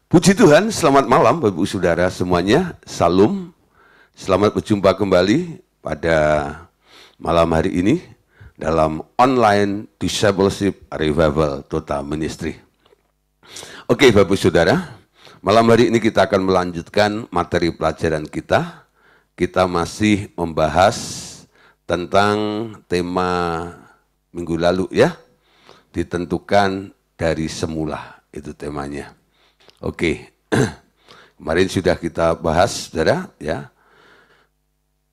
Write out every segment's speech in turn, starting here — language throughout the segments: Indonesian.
Puji Tuhan, selamat malam Bapak Ibu Saudara semuanya. Salam, selamat berjumpa kembali pada malam hari ini dalam online Discipleship Revival Total Ministry. Oke Bapak Ibu Saudara, malam hari ini kita akan melanjutkan materi pelajaran kita. Kita masih membahas tentang tema minggu lalu ya, ditentukan dari semula, itu temanya. Oke, kemarin sudah kita bahas, saudara, ya,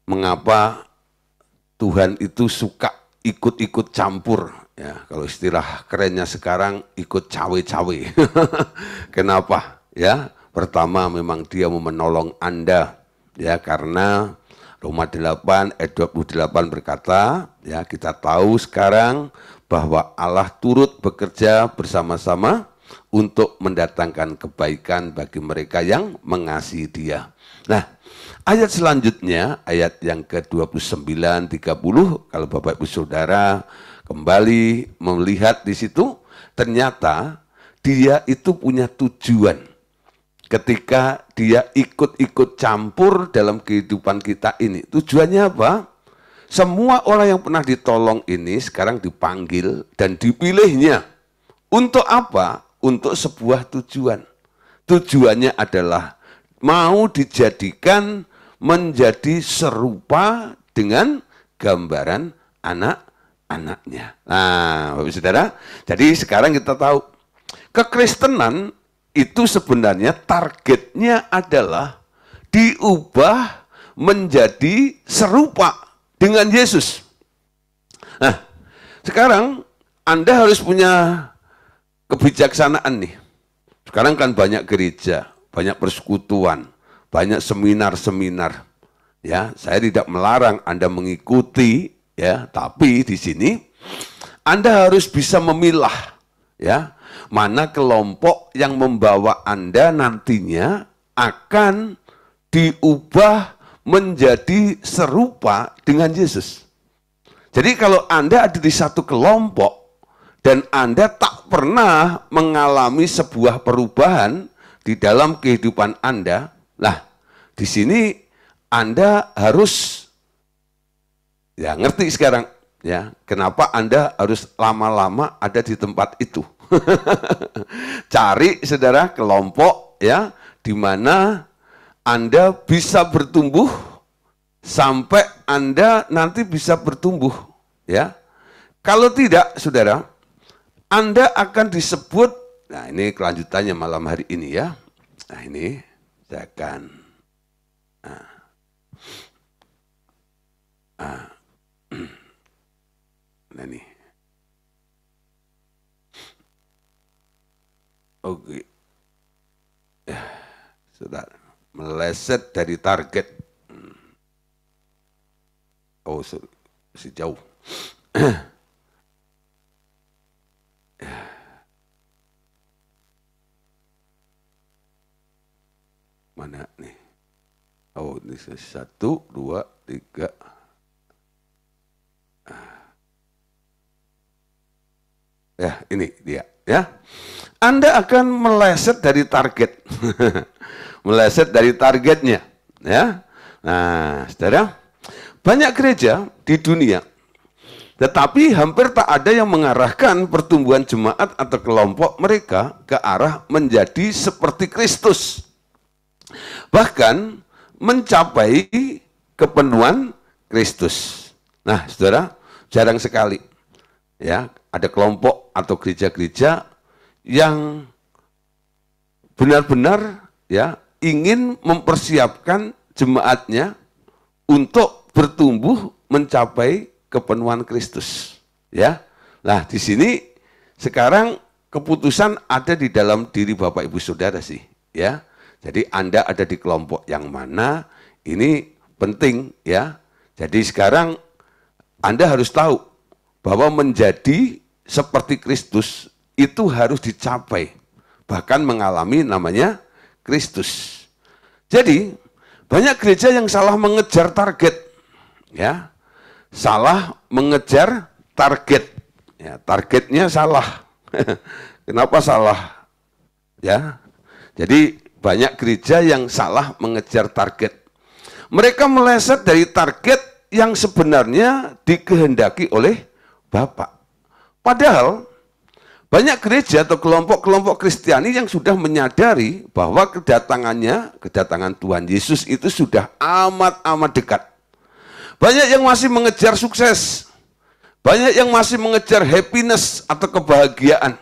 mengapa Tuhan itu suka ikut-ikut campur, ya, kalau istilah kerennya sekarang ikut cawe-cawe. Kenapa? Ya, pertama memang Dia mau menolong Anda, ya, karena Roma 8 ayat 28 berkata, ya, kita tahu sekarang bahwa Allah turut bekerja bersama-sama untuk mendatangkan kebaikan bagi mereka yang mengasihi Dia. Nah, ayat selanjutnya, ayat yang ke-29, 30, kalau Bapak Ibu Saudara kembali melihat di situ, ternyata Dia itu punya tujuan. Ketika Dia ikut-ikut campur dalam kehidupan kita ini, tujuannya apa? Semua orang yang pernah ditolong ini sekarang dipanggil dan dipilihnya. Untuk apa? Untuk sebuah tujuan. Tujuannya adalah mau dijadikan menjadi serupa dengan gambaran anak-anaknya. Nah, Bapak Saudara, jadi sekarang kita tahu kekristenan itu sebenarnya targetnya adalah diubah menjadi serupa dengan Yesus. Nah, sekarang Anda harus punya kebijaksanaan nih. Sekarang kan banyak gereja, banyak persekutuan, banyak seminar-seminar. Ya, saya tidak melarang Anda mengikuti, ya, tapi di sini Anda harus bisa memilah, ya, mana kelompok yang membawa Anda nantinya akan diubah menjadi serupa dengan Yesus. Jadi kalau Anda ada di satu kelompok dan Anda tak pernah mengalami sebuah perubahan di dalam kehidupan Anda, nah, di sini Anda harus, ya, ngerti sekarang, ya, kenapa Anda harus lama-lama ada di tempat itu. Cari, saudara, kelompok, ya, di mana Anda bisa bertumbuh sampai Anda nanti bisa bertumbuh, ya. Kalau tidak, saudara, Anda akan disebut, nah ini kelanjutannya malam hari ini ya. Nah ini saya akan, nah ini. Oke, ya, sudah meleset dari target. Oh, masih jauh. Mana nih? Oh, ini 1, 2, 3. Ya, ini dia. Ya, Anda akan meleset dari target, meleset dari targetnya. Ya, nah, saudara, banyak gereja di dunia, tetapi hampir tak ada yang mengarahkan pertumbuhan jemaat atau kelompok mereka ke arah menjadi seperti Kristus. Bahkan mencapai kepenuhan Kristus. Nah, saudara, jarang sekali, ya, ada kelompok atau gereja-gereja yang benar-benar, ya, ingin mempersiapkan jemaatnya untuk bertumbuh mencapai kepenuhan Kristus, ya. Nah, di sini sekarang keputusan ada di dalam diri Bapak Ibu Saudara sih, ya. Jadi Anda ada di kelompok yang mana, ini penting, ya. Jadi sekarang Anda harus tahu bahwa menjadi seperti Kristus itu harus dicapai, bahkan mengalami namanya Kristus. Jadi banyak gereja yang salah mengejar target, ya, salah mengejar target, ya, targetnya salah. Kenapa salah? Ya, Jadi banyak gereja yang salah mengejar target. Mereka meleset dari target yang sebenarnya dikehendaki oleh Bapak. Padahal banyak gereja atau kelompok-kelompok Kristiani yang sudah menyadari bahwa kedatangan Tuhan Yesus itu sudah amat-amat dekat. Banyak yang masih mengejar sukses. Banyak yang masih mengejar happiness atau kebahagiaan.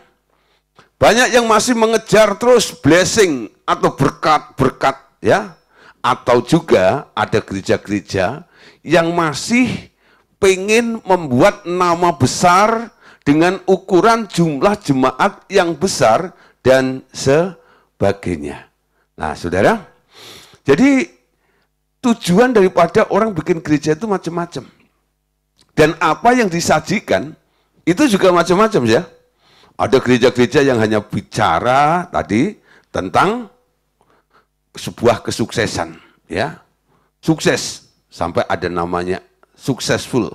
Banyak yang masih mengejar terus blessing atau berkat-berkat, ya. Atau juga ada gereja-gereja yang masih pengen membuat nama besar dengan ukuran jumlah jemaat yang besar dan sebagainya. Nah, saudara, jadi tujuan daripada orang bikin gereja itu macam-macam. Dan apa yang disajikan itu juga macam-macam ya. Ada gereja-gereja yang hanya bicara tadi tentang sebuah kesuksesan, ya. Sukses sampai ada namanya successful.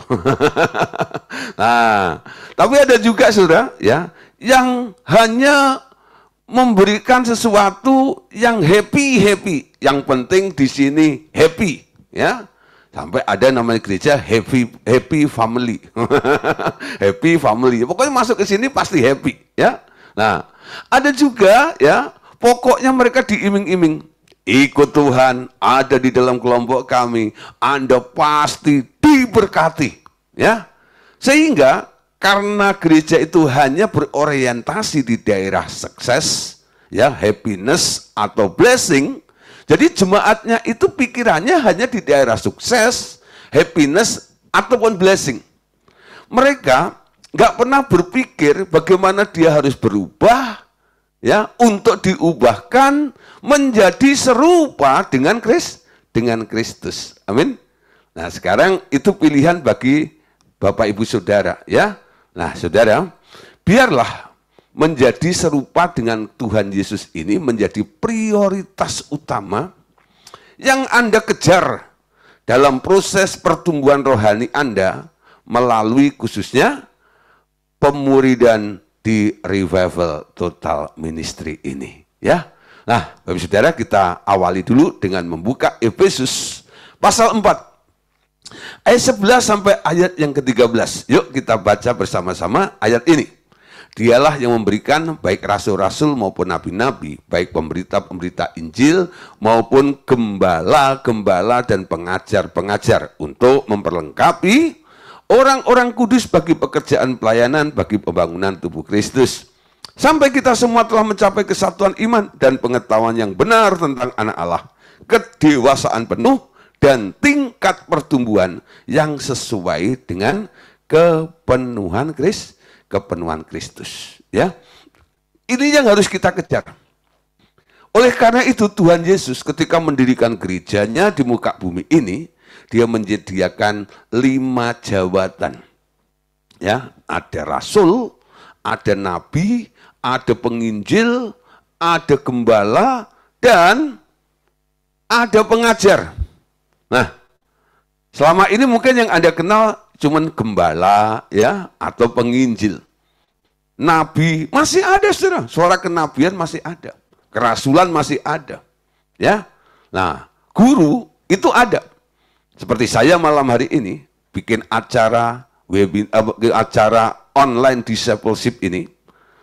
Nah, tapi ada juga saudara ya yang hanya memberikan sesuatu yang happy. Yang penting di sini happy, ya. Sampai ada namanya gereja happy family. Happy family. Pokoknya masuk ke sini pasti happy, ya. Nah, ada juga ya, pokoknya mereka diiming-iming. Ikut Tuhan, ada di dalam kelompok kami, Anda pasti diberkati, ya. Sehingga karena gereja itu hanya berorientasi di daerah sukses, ya, happiness atau blessing, jadi jemaatnya itu pikirannya hanya di daerah sukses, happiness ataupun blessing. Mereka nggak pernah berpikir bagaimana dia harus berubah, ya, untuk diubahkan menjadi serupa dengan Kristus. Amin. Nah, sekarang itu pilihan bagi Bapak Ibu Saudara, ya. Nah, saudara, biarlah menjadi serupa dengan Tuhan Yesus ini menjadi prioritas utama yang Anda kejar dalam proses pertumbuhan rohani Anda melalui khususnya pemuridan di Revival Total Ministry ini, ya. Nah, Bapak Saudara, kita awali dulu dengan membuka Efesus pasal 4 ayat 11 sampai ayat yang ke-13. Yuk kita baca bersama-sama ayat ini. Dialah yang memberikan baik rasul-rasul maupun nabi-nabi, baik pemberita-pemberita Injil maupun gembala-gembala dan pengajar-pengajar untuk memperlengkapi orang-orang kudus bagi pekerjaan pelayanan bagi pembangunan tubuh Kristus. Sampai kita semua telah mencapai kesatuan iman dan pengetahuan yang benar tentang anak Allah, kedewasaan penuh dan tingkat pertumbuhan yang sesuai dengan kepenuhan Kristus, ya. Ini yang harus kita kejar. Oleh karena itu Tuhan Yesus ketika mendirikan gerejanya di muka bumi ini, dia menyediakan 5 jabatan. Ya, ada rasul, ada nabi, ada penginjil, ada gembala, dan ada pengajar. Nah, selama ini mungkin yang Anda kenal cuman gembala, ya, atau penginjil. Nabi masih ada, saudara. Suara kenabian masih ada. Kerasulan masih ada, ya. Nah, guru itu ada. Seperti saya malam hari ini bikin acara acara online discipleship ini.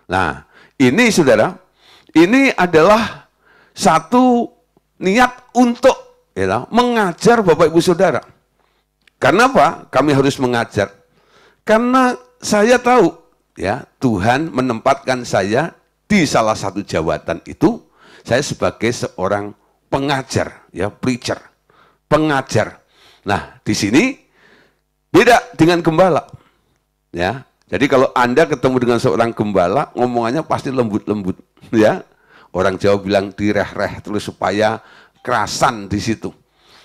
Nah, ini saudara, ini adalah satu niat untuk, ya, mengajar Bapak Ibu Saudara. Karena apa? Kami harus mengajar. Karena saya tahu, ya, Tuhan menempatkan saya di salah satu jabatan itu, saya sebagai seorang pengajar, ya, preacher, pengajar. Nah, di sini beda dengan gembala, ya. Jadi kalau Anda ketemu dengan seorang gembala, ngomongannya pasti lembut-lembut, ya. Orang Jawa bilang direh-reh terus supaya kerasan di situ.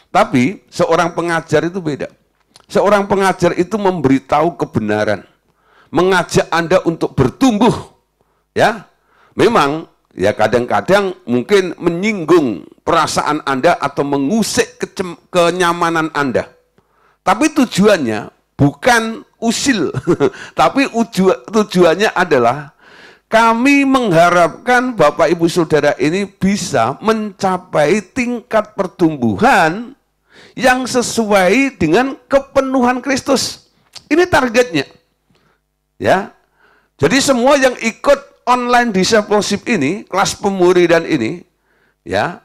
Tapi seorang pengajar itu beda. Seorang pengajar itu memberitahu kebenaran, mengajak Anda untuk bertumbuh, ya. Memang ya kadang-kadang mungkin menyinggung perasaan Anda atau mengusik kenyamanan Anda. Tapi tujuannya bukan usil, tapi tujuannya adalah Kami mengharapkan Bapak Ibu Saudara ini bisa mencapai tingkat pertumbuhan yang sesuai dengan kepenuhan Kristus. Ini targetnya. Ya. Jadi semua yang ikut online discipleship ini, kelas pemuridan ini, ya,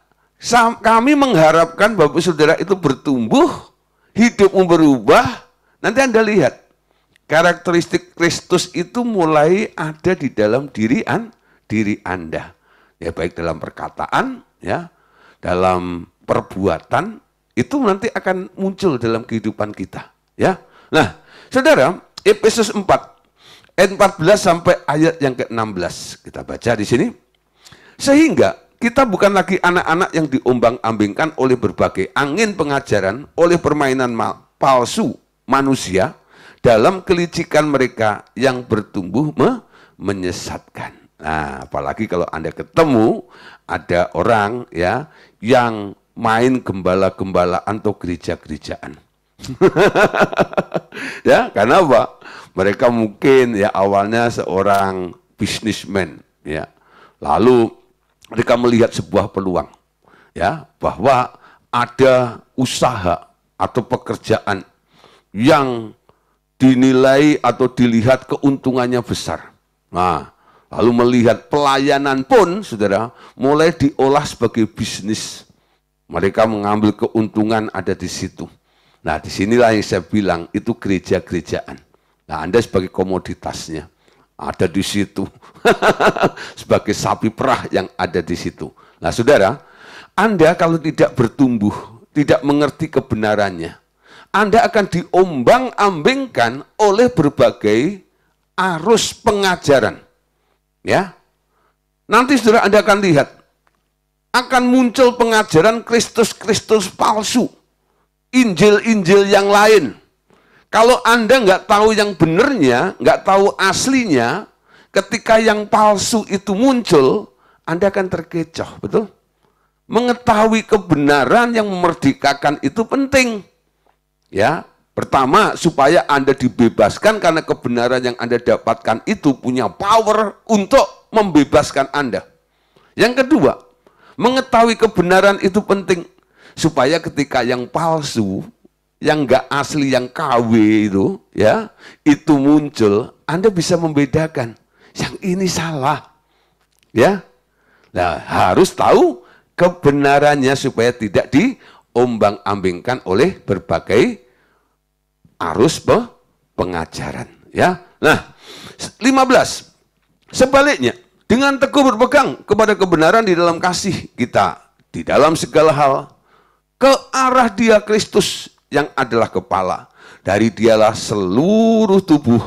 kami mengharapkan Bapak Saudara itu bertumbuh, hidupmu berubah. Nanti Anda lihat, karakteristik Kristus itu mulai ada di dalam diri Anda. Ya, baik dalam perkataan, ya, dalam perbuatan, itu nanti akan muncul dalam kehidupan kita. Ya. Nah, Saudara, Efesus 4, ayat 14 sampai ayat yang ke-16. Kita baca di sini. Sehingga kita bukan lagi anak-anak yang diombang-ambingkan oleh berbagai angin pengajaran, oleh permainan palsu manusia, dalam kelicikan mereka yang bertumbuh menyesatkan. Nah, apalagi kalau Anda ketemu ada orang ya yang main gembala-gembalaan atau gereja-gerejaan. Ya, karena apa? Mereka mungkin ya awalnya seorang bisnismen, ya. Lalu mereka melihat sebuah peluang, ya, bahwa ada usaha atau pekerjaan yang dinilai atau dilihat keuntungannya besar. Nah, lalu melihat pelayanan pun, saudara, mulai diolah sebagai bisnis. Mereka mengambil keuntungan ada di situ. Nah, disinilah yang saya bilang, itu gereja-gerejaan. Nah, Anda sebagai komoditasnya, ada di situ. Sebagai sapi perah yang ada di situ. Nah, saudara, Anda kalau tidak bertumbuh, tidak mengerti kebenarannya, Anda akan diombang-ambingkan oleh berbagai arus pengajaran. Ya, nanti saudara Anda akan lihat, akan muncul pengajaran Kristus-Kristus palsu. Injil-injil yang lain. Kalau Anda nggak tahu yang benernya, nggak tahu aslinya, ketika yang palsu itu muncul, Anda akan terkecoh, betul? Mengetahui kebenaran yang memerdekakan itu penting. Ya, pertama supaya Anda dibebaskan karena kebenaran yang Anda dapatkan itu punya power untuk membebaskan Anda. Yang kedua, mengetahui kebenaran itu penting supaya ketika yang palsu, yang nggak asli, yang KW itu, ya, itu muncul, Anda bisa membedakan yang ini salah, ya. Nah, harus tahu kebenarannya supaya tidak diombang-ambingkan oleh berbagai arus pengajaran, ya. Nah, 15. Sebaliknya, dengan teguh berpegang kepada kebenaran di dalam kasih kita, di dalam segala hal, ke arah Dia Kristus yang adalah kepala. Dari Dialah seluruh tubuh.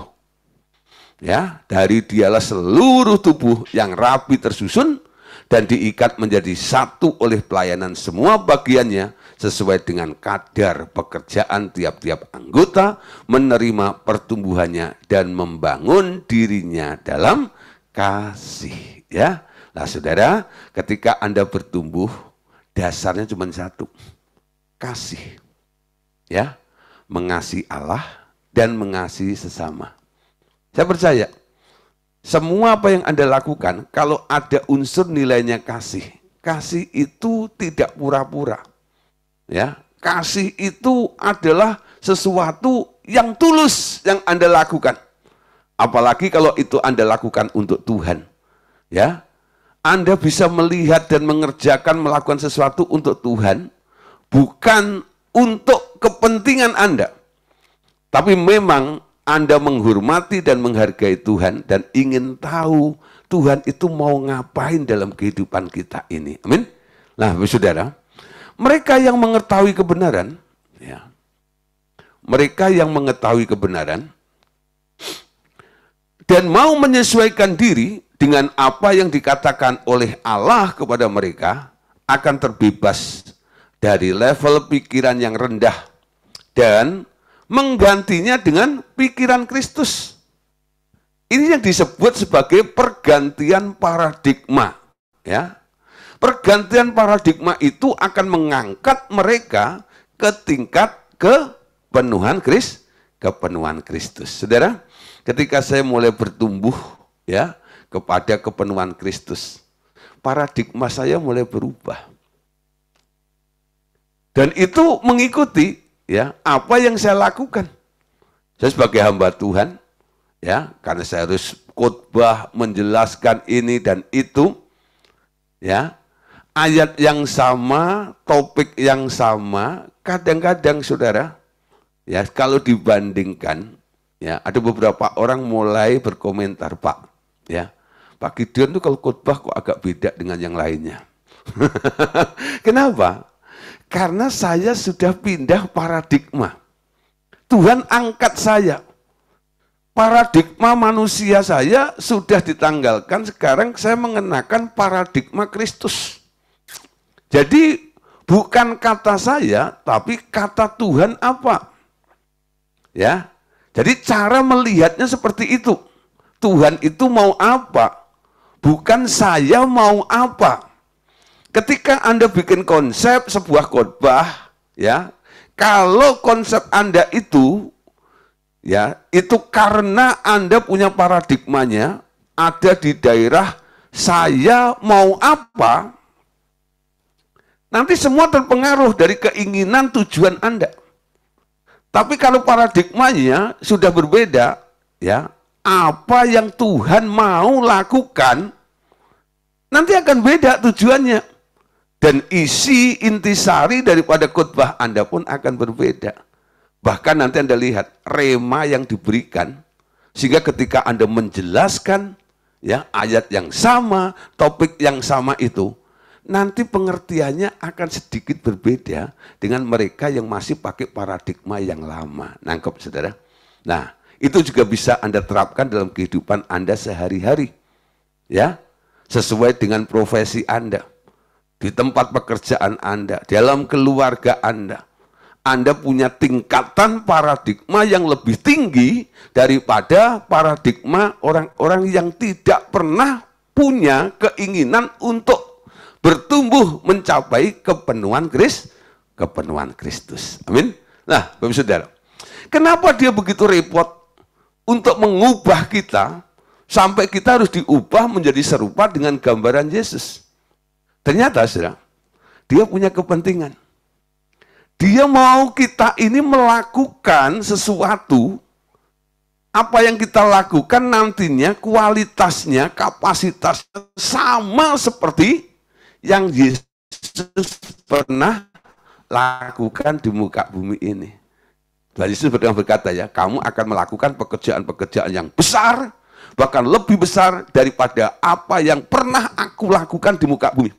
Ya, dari Dialah seluruh tubuh yang rapi tersusun dan diikat menjadi satu oleh pelayanan semua bagiannya sesuai dengan kadar pekerjaan tiap-tiap anggota, menerima pertumbuhannya dan membangun dirinya dalam kasih. Ya, nah saudara, ketika Anda bertumbuh, dasarnya cuma satu. Kasih, ya, mengasihi Allah dan mengasihi sesama. Saya percaya, semua apa yang Anda lakukan, kalau ada unsur nilainya kasih, kasih itu tidak pura-pura, ya, kasih itu adalah sesuatu yang tulus yang Anda lakukan, apalagi kalau itu Anda lakukan untuk Tuhan, ya, Anda bisa melihat dan mengerjakan melakukan sesuatu untuk Tuhan. Bukan untuk kepentingan Anda, tapi memang Anda menghormati dan menghargai Tuhan dan ingin tahu Tuhan itu mau ngapain dalam kehidupan kita ini. Amin. Nah, saudara, mereka yang mengetahui kebenaran, ya, mereka yang mengetahui kebenaran dan mau menyesuaikan diri dengan apa yang dikatakan oleh Allah kepada mereka, akan terbebas dari level pikiran yang rendah dan menggantinya dengan pikiran Kristus. Ini yang disebut sebagai pergantian paradigma, ya. Pergantian paradigma itu akan mengangkat mereka ke tingkat kepenuhan Kristus. Saudara, ketika saya mulai bertumbuh, ya, kepada kepenuhan Kristus, paradigma saya mulai berubah. Dan itu mengikuti ya apa yang saya lakukan. Saya sebagai hamba Tuhan, ya, karena saya harus khotbah menjelaskan ini dan itu, ya, ayat yang sama, topik yang sama, kadang-kadang saudara, ya, kalau dibandingkan, ya, ada beberapa orang mulai berkomentar, Pak, ya, Pak Gideon tuh kalau khotbah kok agak beda dengan yang lainnya. Kenapa? Karena saya sudah pindah paradigma. Tuhan angkat saya. Paradigma manusia saya sudah ditanggalkan, sekarang saya mengenakan paradigma Kristus. Jadi bukan kata saya, tapi kata Tuhan apa? Ya. Jadi cara melihatnya seperti itu. Tuhan itu mau apa? Bukan saya mau apa. Ketika Anda bikin konsep sebuah khotbah, ya, kalau konsep Anda itu, ya, itu karena Anda punya paradigmanya, ada di daerah saya mau apa, nanti semua terpengaruh dari keinginan tujuan Anda. Tapi kalau paradigmanya sudah berbeda, ya, apa yang Tuhan mau lakukan, nanti akan beda tujuannya. Dan isi intisari daripada khotbah Anda pun akan berbeda. Bahkan nanti Anda lihat rema yang diberikan, sehingga ketika Anda menjelaskan ya ayat yang sama, topik yang sama itu, nanti pengertiannya akan sedikit berbeda dengan mereka yang masih pakai paradigma yang lama. Nangkep saudara? Nah, itu juga bisa Anda terapkan dalam kehidupan Anda sehari-hari. Ya, sesuai dengan profesi Anda. Di tempat pekerjaan Anda, dalam keluarga Anda punya tingkatan paradigma yang lebih tinggi daripada paradigma orang-orang yang tidak pernah punya keinginan untuk bertumbuh mencapai kepenuhan Kristus. Amin. Nah, Bapak Saudara, kenapa dia begitu repot untuk mengubah kita sampai kita harus diubah menjadi serupa dengan gambaran Yesus? Ternyata, saudara, dia punya kepentingan. Dia mau kita ini melakukan sesuatu, apa yang kita lakukan nantinya kualitasnya, kapasitasnya sama seperti yang Yesus pernah lakukan di muka bumi ini. Tuhan Yesus berkata ya, kamu akan melakukan pekerjaan-pekerjaan yang besar, bahkan lebih besar daripada apa yang pernah aku lakukan di muka bumi.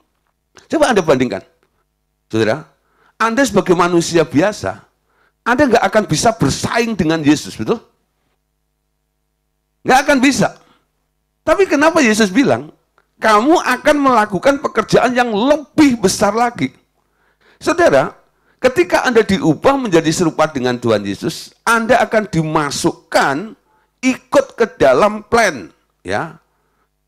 Coba Anda bandingkan, saudara, Anda sebagai manusia biasa, Anda nggak akan bisa bersaing dengan Yesus, betul? Nggak akan bisa. Tapi kenapa Yesus bilang, kamu akan melakukan pekerjaan yang lebih besar lagi? Saudara, ketika Anda diubah menjadi serupa dengan Tuhan Yesus, Anda akan dimasukkan ikut ke dalam plan, ya,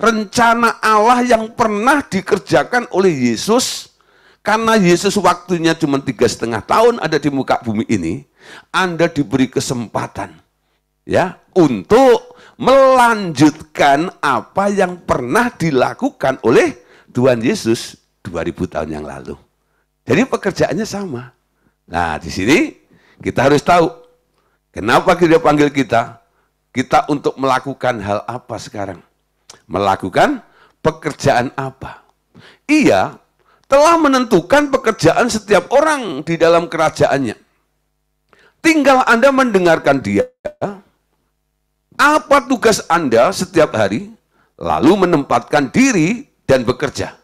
rencana Allah yang pernah dikerjakan oleh Yesus. Karena Yesus waktunya cuma 3,5 tahun ada di muka bumi ini, Anda diberi kesempatan ya untuk melanjutkan apa yang pernah dilakukan oleh Tuhan Yesus 2000 tahun yang lalu. Jadi pekerjaannya sama. Nah, di sini kita harus tahu kenapa dia panggil kita untuk melakukan hal apa sekarang. Melakukan pekerjaan apa? Ia telah menentukan pekerjaan setiap orang di dalam kerajaannya. Tinggal Anda mendengarkan dia. Apa tugas Anda setiap hari? Lalu menempatkan diri dan bekerja.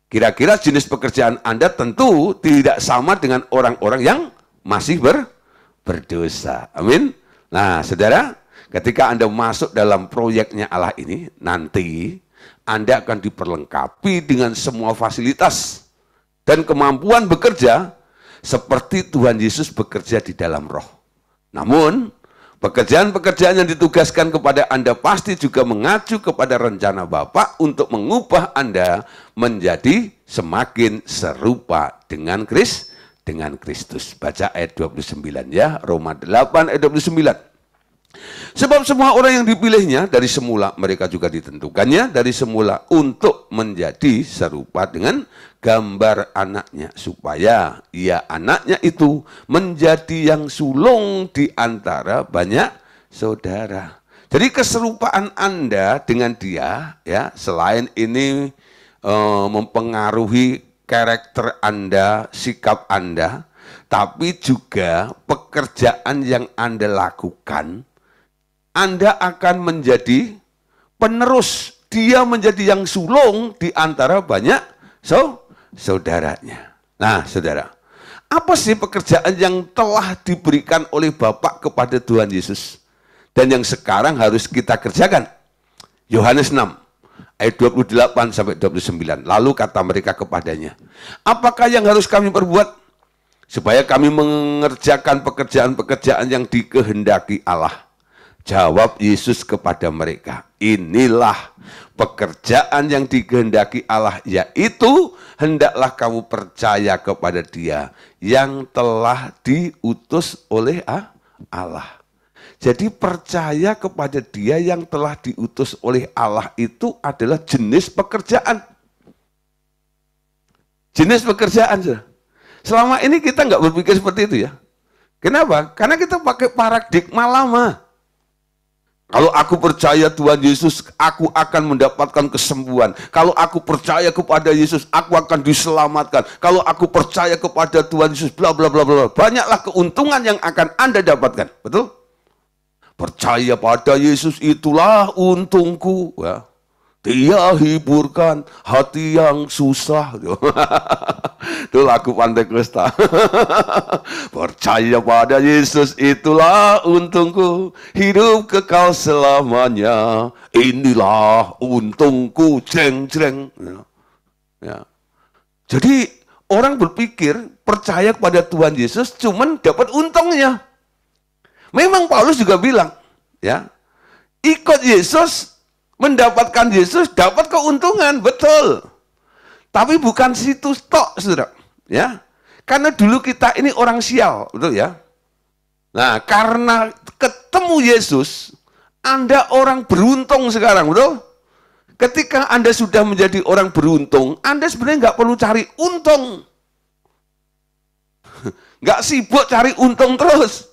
Kira-kira jenis pekerjaan Anda tentu tidak sama dengan orang-orang yang masih berdosa. Amin. Nah, saudara, ketika Anda masuk dalam proyeknya Allah ini, nanti Anda akan diperlengkapi dengan semua fasilitas dan kemampuan bekerja seperti Tuhan Yesus bekerja di dalam roh. Namun, pekerjaan-pekerjaan yang ditugaskan kepada Anda pasti juga mengacu kepada rencana Bapa untuk mengubah Anda menjadi semakin serupa dengan Kristus. Baca ayat 29 ya, Roma 8 ayat 29. Sebab semua orang yang dipilihnya dari semula, mereka juga ditentukannya dari semula untuk menjadi serupa dengan gambar anaknya, supaya ia anaknya itu menjadi yang sulung di antara banyak saudara. Jadi keserupaan Anda dengan dia, ya, selain ini mempengaruhi karakter Anda, sikap Anda, tapi juga pekerjaan yang Anda lakukan, Anda akan menjadi penerus. Dia menjadi yang sulung di antara banyak saudaranya. Nah, saudara, apa sih pekerjaan yang telah diberikan oleh Bapak kepada Tuhan Yesus dan yang sekarang harus kita kerjakan? Yohanes 6 ayat 28 sampai 29. Lalu kata mereka kepadanya, apakah yang harus kami perbuat supaya kami mengerjakan pekerjaan-pekerjaan yang dikehendaki Allah? Jawab Yesus kepada mereka, inilah pekerjaan yang dikehendaki Allah, yaitu hendaklah kamu percaya kepada Dia yang telah diutus oleh Allah. Jadi percaya kepada Dia yang telah diutus oleh Allah itu adalah jenis pekerjaan. Jenis pekerjaan. Selama ini kita nggak berpikir seperti itu ya. Kenapa? Karena kita pakai paradigma lama. Kalau aku percaya Tuhan Yesus, aku akan mendapatkan kesembuhan. Kalau aku percaya kepada Yesus, aku akan diselamatkan. Kalau aku percaya kepada Tuhan Yesus, bla bla bla bla. Banyaklah keuntungan yang akan Anda dapatkan. Betul? Percaya pada Yesus itulah untungku. Ya. Dia hiburkan hati yang susah. Itu lagu Pantekosta. Percaya pada Yesus itulah untungku, hidup kekal selamanya. Inilah untungku, jreng-jreng. Ya. Jadi orang berpikir percaya kepada Tuhan Yesus cuman dapat untungnya. Memang Paulus juga bilang, ya, ikut Yesus, mendapatkan Yesus, dapat keuntungan, betul. Tapi bukan situ tok, saudara. Ya, karena dulu kita ini orang sial, betul ya. Nah, karena ketemu Yesus, Anda orang beruntung sekarang, betul? Ketika Anda sudah menjadi orang beruntung, Anda sebenarnya nggak perlu cari untung. Nggak sibuk cari untung terus.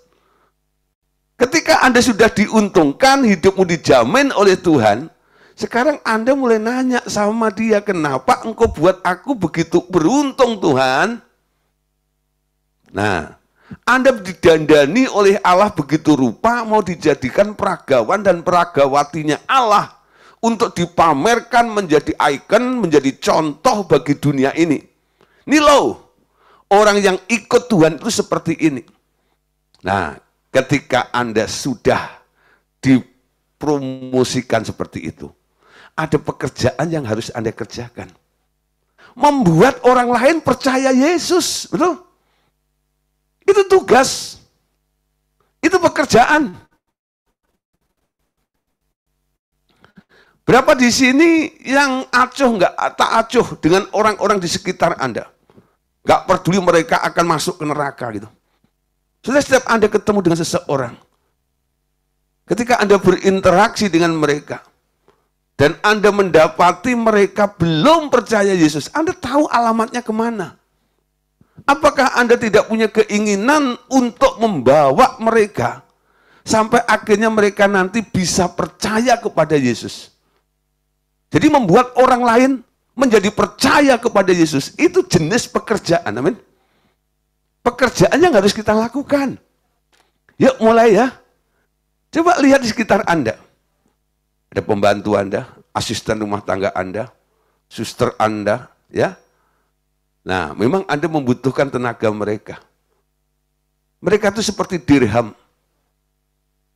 Ketika Anda sudah diuntungkan, hidupmu dijamin oleh Tuhan, sekarang Anda mulai nanya sama Dia, kenapa engkau buat aku begitu beruntung Tuhan? Nah, Anda didandani oleh Allah begitu rupa, mau dijadikan peragawan dan peragawatinya Allah untuk dipamerkan menjadi ikon, menjadi contoh bagi dunia ini. Ini loh, orang yang ikut Tuhan itu seperti ini. Nah, ketika Anda sudah dipromosikan seperti itu, ada pekerjaan yang harus Anda kerjakan. Membuat orang lain percaya Yesus, betul? Itu tugas. Itu pekerjaan. Berapa di sini yang acuh tak acuh dengan orang-orang di sekitar Anda? Nggak peduli mereka akan masuk ke neraka gitu. Sudah setiap Anda ketemu dengan seseorang, ketika Anda berinteraksi dengan mereka, dan Anda mendapati mereka belum percaya Yesus, Anda tahu alamatnya kemana. Apakah Anda tidak punya keinginan untuk membawa mereka, sampai akhirnya mereka nanti bisa percaya kepada Yesus? Jadi membuat orang lain menjadi percaya kepada Yesus, itu jenis pekerjaan, amin. Pekerjaan yang harus kita lakukan. Yuk mulai ya. Coba lihat di sekitar Anda. Ada pembantu Anda, asisten rumah tangga Anda, suster Anda, ya. Nah, memang Anda membutuhkan tenaga mereka. Mereka itu seperti dirham.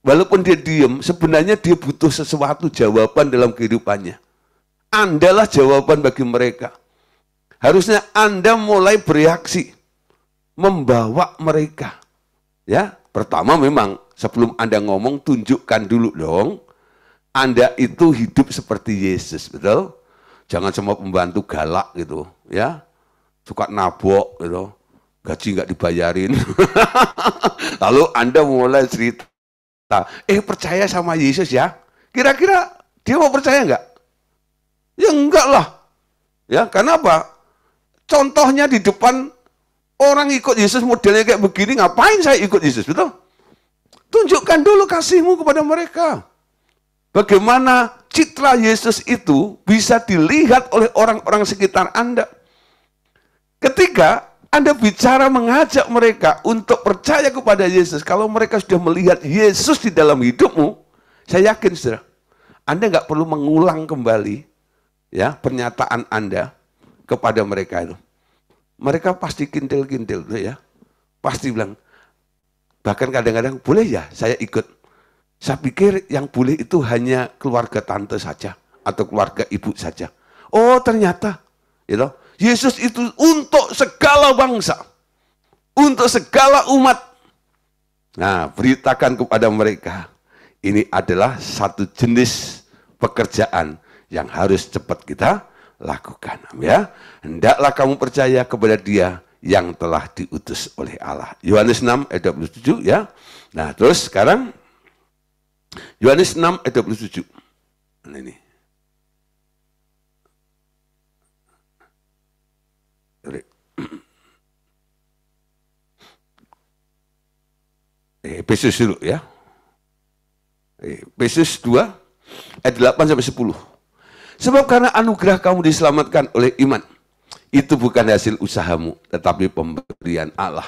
Walaupun dia diam, sebenarnya dia butuh sesuatu jawaban dalam kehidupannya. Andalah jawaban bagi mereka. Harusnya Anda mulai bereaksi, membawa mereka. Ya, pertama memang sebelum Anda ngomong, tunjukkan dulu dong, Anda itu hidup seperti Yesus, betul? Jangan semua pembantu galak gitu, ya, suka nabok gitu, gaji nggak dibayarin. Lalu Anda mulai cerita Percaya sama Yesus ya. Kira-kira dia mau percaya enggak? Ya enggak lah. Ya, kenapa? Contohnya di depan orang ikut Yesus modelnya kayak begini, ngapain saya ikut Yesus, betul? Tunjukkan dulu kasihmu kepada mereka. Bagaimana citra Yesus itu bisa dilihat oleh orang-orang sekitar Anda. Ketika Anda bicara mengajak mereka untuk percaya kepada Yesus, kalau mereka sudah melihat Yesus di dalam hidupmu, saya yakin, saudara, Anda nggak perlu mengulang kembali ya pernyataan Anda kepada mereka itu. Mereka pasti kintil-kintil, ya, pasti bilang, bahkan kadang-kadang, boleh ya saya ikut. Saya pikir yang boleh itu hanya keluarga tante saja atau keluarga ibu saja. Oh ternyata, gitu, Yesus itu untuk segala bangsa, untuk segala umat. Nah, beritakan kepada mereka, ini adalah satu jenis pekerjaan yang harus cepat kita lakukan. Ya, hendaklah kamu percaya kepada Dia yang telah diutus oleh Allah. Yohanes 6 ayat 27 ya. Nah, terus sekarang Yohanes 6 ayat 27. Nah, ini. Efesus dulu ya. Efesus 2 ayat 8 sampai 10. Sebab karena anugerah kamu diselamatkan oleh iman. Itu bukan hasil usahamu, tetapi pemberian Allah.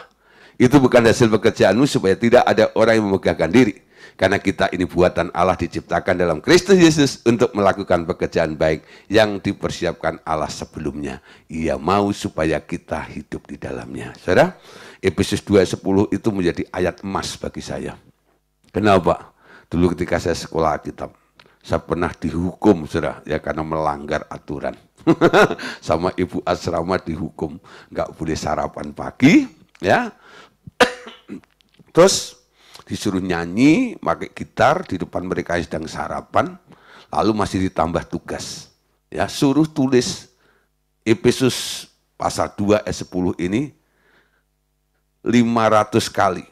Itu bukan hasil pekerjaanmu supaya tidak ada orang yang memegahkan diri. Karena kita ini buatan Allah diciptakan dalam Kristus Yesus untuk melakukan pekerjaan baik yang dipersiapkan Allah sebelumnya. Ia mau supaya kita hidup di dalamnya. Saudara, Efesus 2:10 itu menjadi ayat emas bagi saya. Kenapa? Dulu ketika saya sekolah Alkitab, saya pernah dihukum, saudara, ya, karena melanggar aturan. Sama ibu asrama dihukum, nggak boleh sarapan pagi, ya. Terus disuruh nyanyi, pakai gitar di depan mereka yang sedang sarapan, lalu masih ditambah tugas, ya, suruh tulis Efesus pasal 2 ayat 10 ini 500 kali.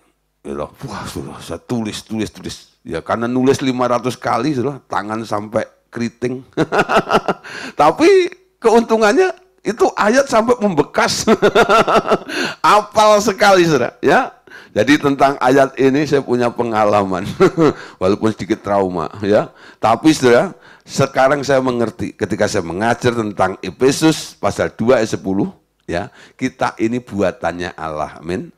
Wah, sudah saya tulis. Ya, karena nulis 500 kali, sudah tangan sampai keriting. Tapi keuntungannya itu ayat sampai membekas. Apal sekali, saudara. Ya, jadi tentang ayat ini saya punya pengalaman, walaupun sedikit trauma, ya. Tapi saudara, sekarang saya mengerti ketika saya mengajar tentang Efesus pasal 2 ayat 10, ya, kita ini buatannya Allah, amin.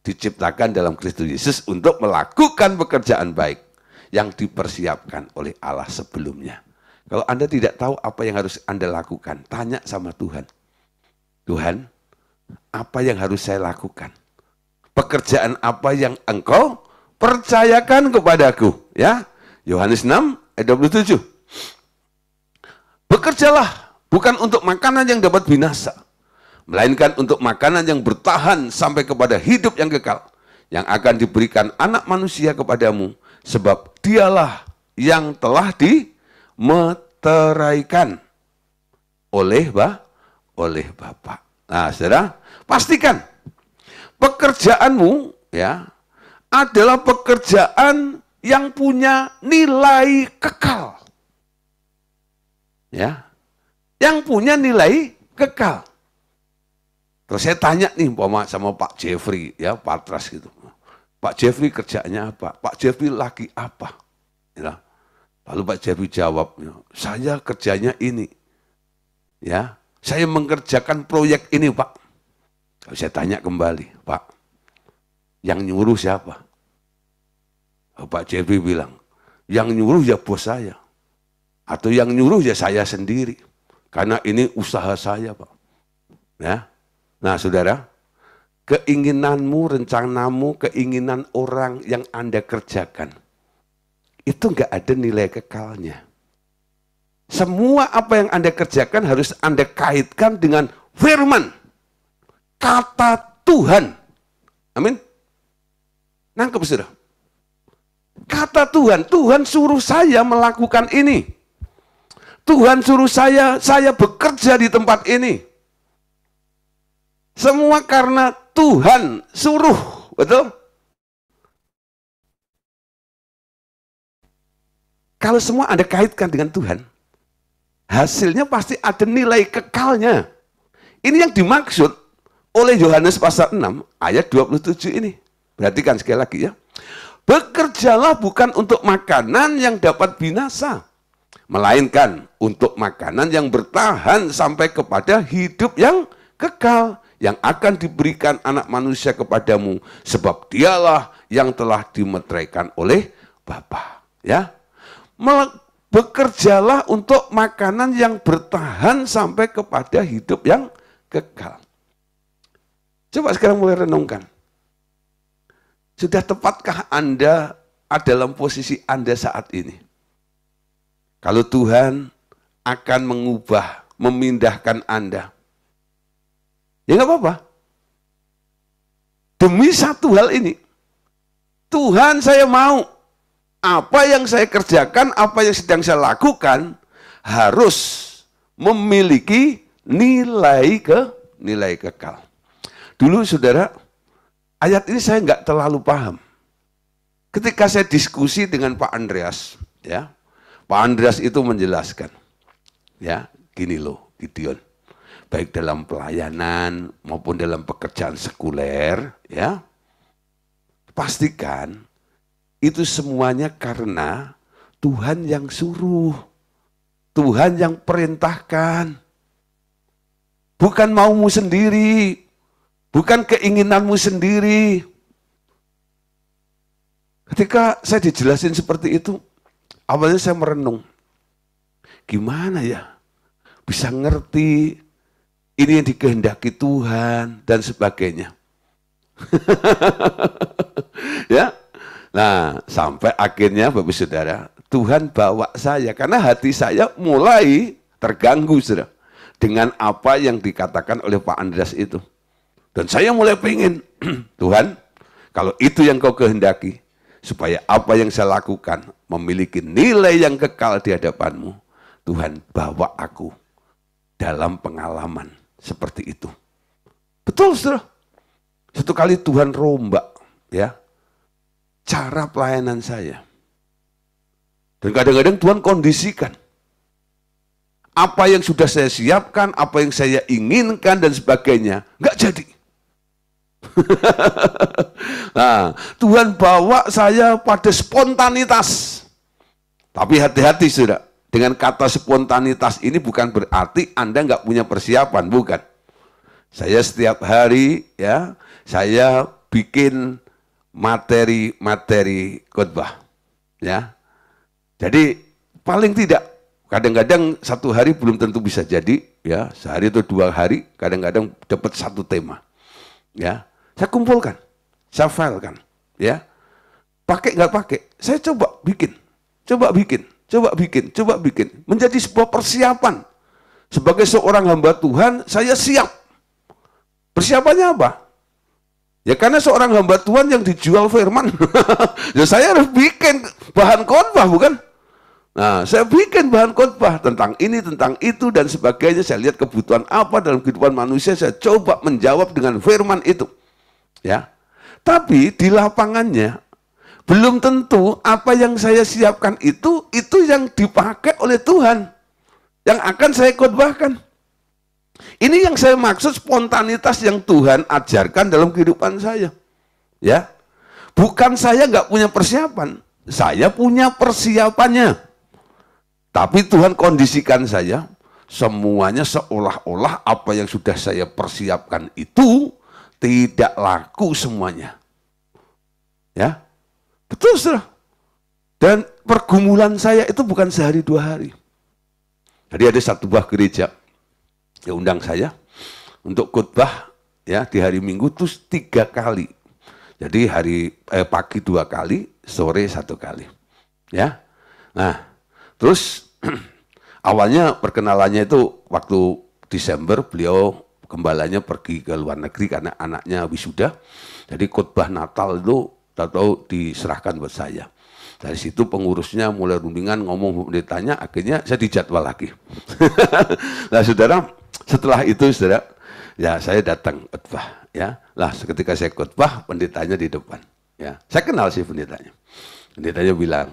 Diciptakan dalam Kristus Yesus untuk melakukan pekerjaan baik yang dipersiapkan oleh Allah sebelumnya. Kalau Anda tidak tahu apa yang harus Anda lakukan, tanya sama Tuhan. Tuhan, apa yang harus saya lakukan? Pekerjaan apa yang Engkau percayakan kepadaku? Ya, Yohanes 6 ayat 27. Bekerjalah bukan untuk makanan yang dapat binasa, melainkan untuk makanan yang bertahan sampai kepada hidup yang kekal, yang akan diberikan anak manusia kepadamu, sebab dialah yang telah dimeteraikan oleh Bapa. Nah, saudara, pastikan pekerjaanmu, ya, adalah pekerjaan yang punya nilai kekal. Ya, yang punya nilai kekal. Terus saya tanya nih sama Pak Jeffrey, ya, Patras gitu. Pak Jeffrey kerjanya apa? Pak Jeffrey laki apa? Ya. Lalu Pak Jeffrey jawab, saya kerjanya ini. Ya, saya mengerjakan proyek ini, Pak. Lalu saya tanya kembali, Pak, yang nyuruh siapa? Pak Jeffrey bilang, yang nyuruh ya bos saya. Atau yang nyuruh ya saya sendiri. Karena ini usaha saya, Pak. Ya. Nah, saudara, keinginanmu, rencanamu, keinginan orang yang Anda kerjakan, itu enggak ada nilai kekalnya. Semua apa yang Anda kerjakan harus Anda kaitkan dengan firman, kata Tuhan. Amin. Nangkep, saudara? Kata Tuhan, Tuhan suruh saya melakukan ini. Tuhan suruh saya bekerja di tempat ini. Semua karena Tuhan suruh, betul? Kalau semua Anda kaitkan dengan Tuhan, hasilnya pasti ada nilai kekalnya. Ini yang dimaksud oleh Yohanes pasal 6 ayat 27 ini. Perhatikan sekali lagi ya. Bekerjalah bukan untuk makanan yang dapat binasa, melainkan untuk makanan yang bertahan sampai kepada hidup yang kekal, yang akan diberikan anak manusia kepadamu, sebab dialah yang telah dimeteraikan oleh Bapa. Ya, bekerjalah untuk makanan yang bertahan sampai kepada hidup yang kekal. Coba sekarang mulai renungkan. Sudah tepatkah Anda dalam posisi Anda saat ini? Kalau Tuhan akan mengubah, memindahkan Anda, ya nggak apa-apa. Demi satu hal ini, Tuhan, saya mau apa yang saya kerjakan, apa yang sedang saya lakukan harus memiliki nilai kekal. Dulu saudara, ayat ini saya nggak terlalu paham. Ketika saya diskusi dengan Pak Andreas, ya, Pak Andreas itu menjelaskan, ya, gini loh, Gideon, baik dalam pelayanan maupun dalam pekerjaan sekuler, ya, pastikan itu semuanya karena Tuhan yang suruh, Tuhan yang perintahkan, bukan maumu sendiri, bukan keinginanmu sendiri. Ketika saya dijelasin seperti itu, awalnya saya merenung. Gimana ya bisa ngerti ini yang dikehendaki Tuhan dan sebagainya. Ya. Nah, sampai akhirnya Bapak Saudara, Tuhan bawa saya karena hati saya mulai terganggu saudara, dengan apa yang dikatakan oleh Pak Andreas itu. Dan saya mulai pengen, Tuhan, kalau itu yang kau kehendaki, supaya apa yang saya lakukan memiliki nilai yang kekal di hadapanmu, Tuhan bawa aku dalam pengalaman seperti itu. Betul, saudara. Satu kali Tuhan rombak, ya, cara pelayanan saya. Dan kadang-kadang Tuhan kondisikan. Apa yang sudah saya siapkan, apa yang saya inginkan dan sebagainya, nggak jadi. Nah, Tuhan bawa saya pada spontanitas. Tapi hati-hati saudara, dengan kata spontanitas ini bukan berarti Anda nggak punya persiapan, bukan. Saya setiap hari, ya, saya bikin materi khotbah, ya. Jadi paling tidak kadang-kadang satu hari belum tentu bisa jadi, ya, sehari atau 2 hari, kadang-kadang dapat satu tema, ya. Saya kumpulkan, saya filekan, ya. Pakai nggak pakai, saya coba bikin, menjadi sebuah persiapan. Sebagai seorang hamba Tuhan, saya siap. Persiapannya apa? Ya karena seorang hamba Tuhan yang dijual firman, ya saya harus bikin bahan khotbah, bukan? Nah, saya bikin bahan khotbah tentang ini, tentang itu, dan sebagainya. Saya lihat kebutuhan apa dalam kehidupan manusia, saya coba menjawab dengan firman itu. Ya, tapi di lapangannya belum tentu apa yang saya siapkan itu yang dipakai oleh Tuhan, yang akan saya khotbahkan. Ini yang saya maksud spontanitas yang Tuhan ajarkan dalam kehidupan saya. Ya, bukan saya nggak punya persiapan, saya punya persiapannya. Tapi Tuhan kondisikan saya, semuanya seolah-olah apa yang sudah saya persiapkan itu tidak laku semuanya. Ya, betul saudara. Dan pergumulan saya itu bukan sehari 2 hari. Jadi ada satu buah gereja yang undang saya untuk khotbah, ya, di hari Minggu itu 3 kali. Jadi pagi 2 kali, sore 1 kali. Ya. Nah, terus awalnya perkenalannya itu waktu Desember beliau gembalanya pergi ke luar negeri karena anaknya wisuda. Jadi khotbah Natal itu tahu diserahkan buat saya. Dari situ pengurusnya mulai rundingan ngomong pendetanya, akhirnya saya dijadwal lagi. Nah saudara, setelah itu saudara, ya saya datang khotbah, ya. Lah ketika saya khotbah, pendetanya di depan, ya. Saya kenal sih pendetanya. Pendetanya bilang,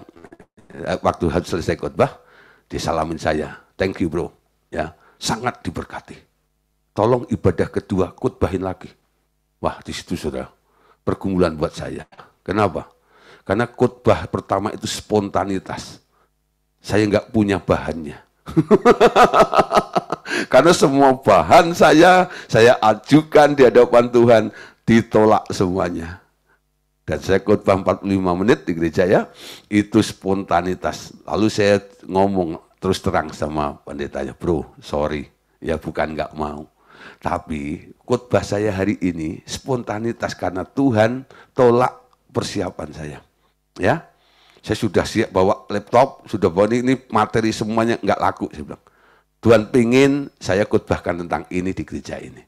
Waktu habis selesai khotbah, disalamin saya, thank you bro, ya, sangat diberkati. Tolong ibadah kedua khotbahin lagi. Wah, di situ saudara, pergumulan buat saya. Kenapa? Karena khotbah pertama itu spontanitas. Saya nggak punya bahannya. Karena semua bahan saya ajukan di hadapan Tuhan, ditolak semuanya. Dan saya khotbah 45 menit di gereja ya, itu spontanitas. Lalu saya ngomong terus terang sama pendetanya, bro, sorry, ya bukan nggak mau. Tapi khotbah saya hari ini spontanitas karena Tuhan tolak persiapan saya. Ya, saya sudah siap bawa laptop, sudah bawa ini materi semuanya nggak laku. Saya bilang, Tuhan pingin saya khotbahkan tentang ini di gereja ini.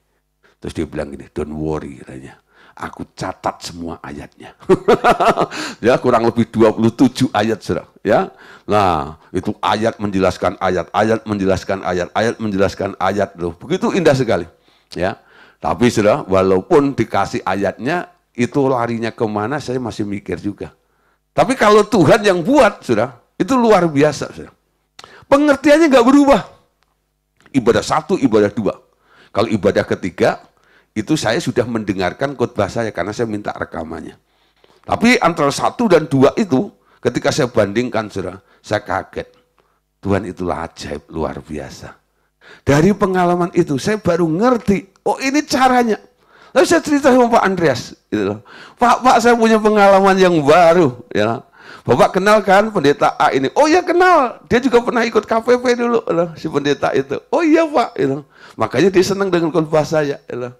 Terus dia bilang gini, don't worry katanya. Aku catat semua ayatnya. Ya, kurang lebih 27 ayat, saudara. Ya, nah itu ayat menjelaskan ayat, ayat menjelaskan ayat, ayat menjelaskan ayat loh. Begitu indah sekali. Ya, tapi saudara, walaupun dikasih ayatnya, itu larinya kemana saya masih mikir juga. Tapi kalau Tuhan yang buat, saudara, itu luar biasa, saudara. Pengertiannya nggak berubah. Ibadah 1, ibadah 2. Kalau ibadah ketiga, itu saya sudah mendengarkan khotbah saya karena saya minta rekamannya. Tapi antara 1 dan 2 itu, ketika saya bandingkan, saudara, saya kaget. Tuhan itulah ajaib, luar biasa. Dari pengalaman itu, saya baru ngerti, oh ini caranya. Lalu saya cerita sama Pak Andreas, gitu loh. Pak, saya punya pengalaman yang baru. Ya. Bapak kenal kan pendeta A ini? Oh ya kenal, dia juga pernah ikut KPP dulu, loh, si pendeta itu. Oh iya Pak, gitu. Makanya dia senang dengan khotbah saya. Gitu.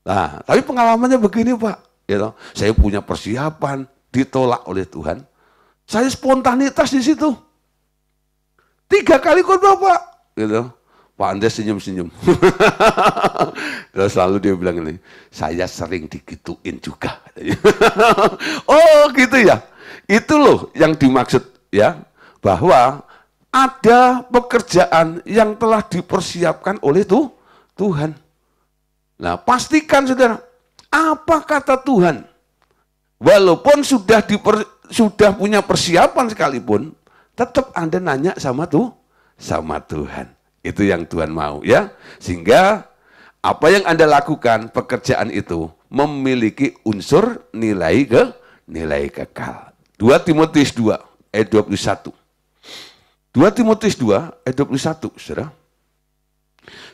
Nah, tapi pengalamannya begini Pak, gitu. Saya punya persiapan, ditolak oleh Tuhan. Saya spontanitas di situ. 3 kali khotbah Pak, gitu. Pak Andreas senyum-senyum. Terus lalu dia bilang ini, saya sering digituin juga. Oh gitu ya. Itu loh yang dimaksud ya, bahwa ada pekerjaan yang telah dipersiapkan oleh Tuhan. Nah, pastikan saudara, apa kata Tuhan? Walaupun sudah punya persiapan sekalipun, tetap Anda nanya sama Tuhan. Itu yang Tuhan mau ya. Sehingga apa yang Anda lakukan, pekerjaan itu memiliki unsur nilai kekal. 2 Timotius 2 ayat 21. 2 Timotius 2 ayat 21, saudara.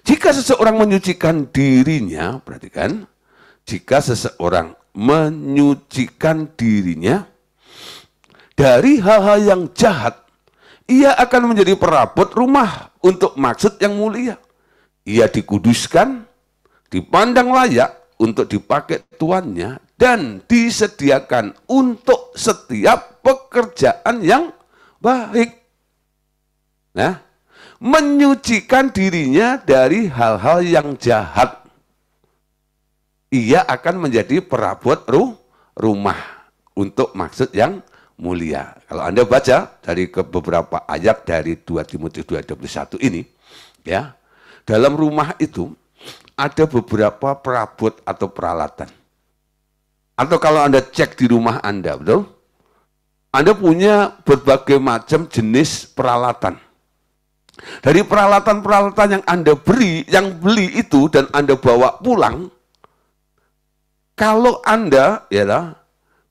Jika seseorang menyucikan dirinya, perhatikan, jika seseorang menyucikan dirinya dari hal-hal yang jahat, ia akan menjadi perabot rumah untuk maksud yang mulia. Ia dikuduskan, dipandang layak untuk dipakai tuannya, dan disediakan untuk setiap pekerjaan yang baik. Nah, menyucikan dirinya dari hal-hal yang jahat. Ia akan menjadi perabot rumah untuk maksud yang mulia. Kalau Anda baca dari beberapa ayat dari 2 Timotius 2:21 ini, ya, dalam rumah itu ada beberapa perabot atau peralatan. Atau kalau Anda cek di rumah Anda, betul? Anda punya berbagai macam jenis peralatan. Dari peralatan-peralatan yang Anda beli itu dan Anda bawa pulang, kalau Anda ya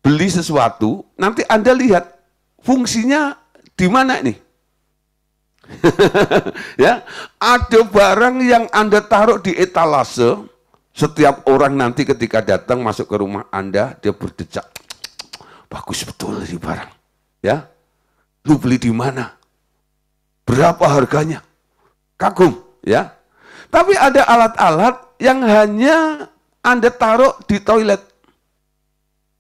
beli sesuatu, nanti Anda lihat fungsinya di mana nih. Ya, ada barang yang Anda taruh di etalase, setiap orang nanti ketika datang masuk ke rumah Anda, dia berdecak. Bagus betul ini barang. Ya. Lu beli di mana? Berapa harganya? Kagum, ya. Tapi ada alat-alat yang hanya Anda taruh di toilet.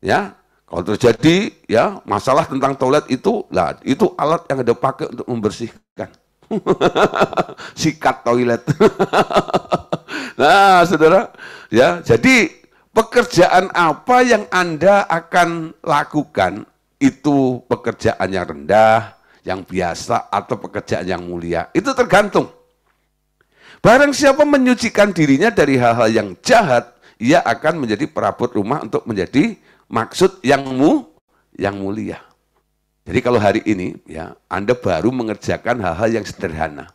Ya. Kalau terjadi ya masalah tentang toilet itu, lah itu alat yang Anda pakai untuk membersihkan. Sikat toilet. Nah, saudara, ya, jadi pekerjaan apa yang Anda akan lakukan, itu pekerjaan yang rendah, yang biasa, atau pekerjaan yang mulia, itu tergantung. Barang siapa menyucikan dirinya dari hal-hal yang jahat, ia akan menjadi perabot rumah untuk menjadi maksud yang mulia. Jadi kalau hari ini ya Anda baru mengerjakan hal-hal yang sederhana,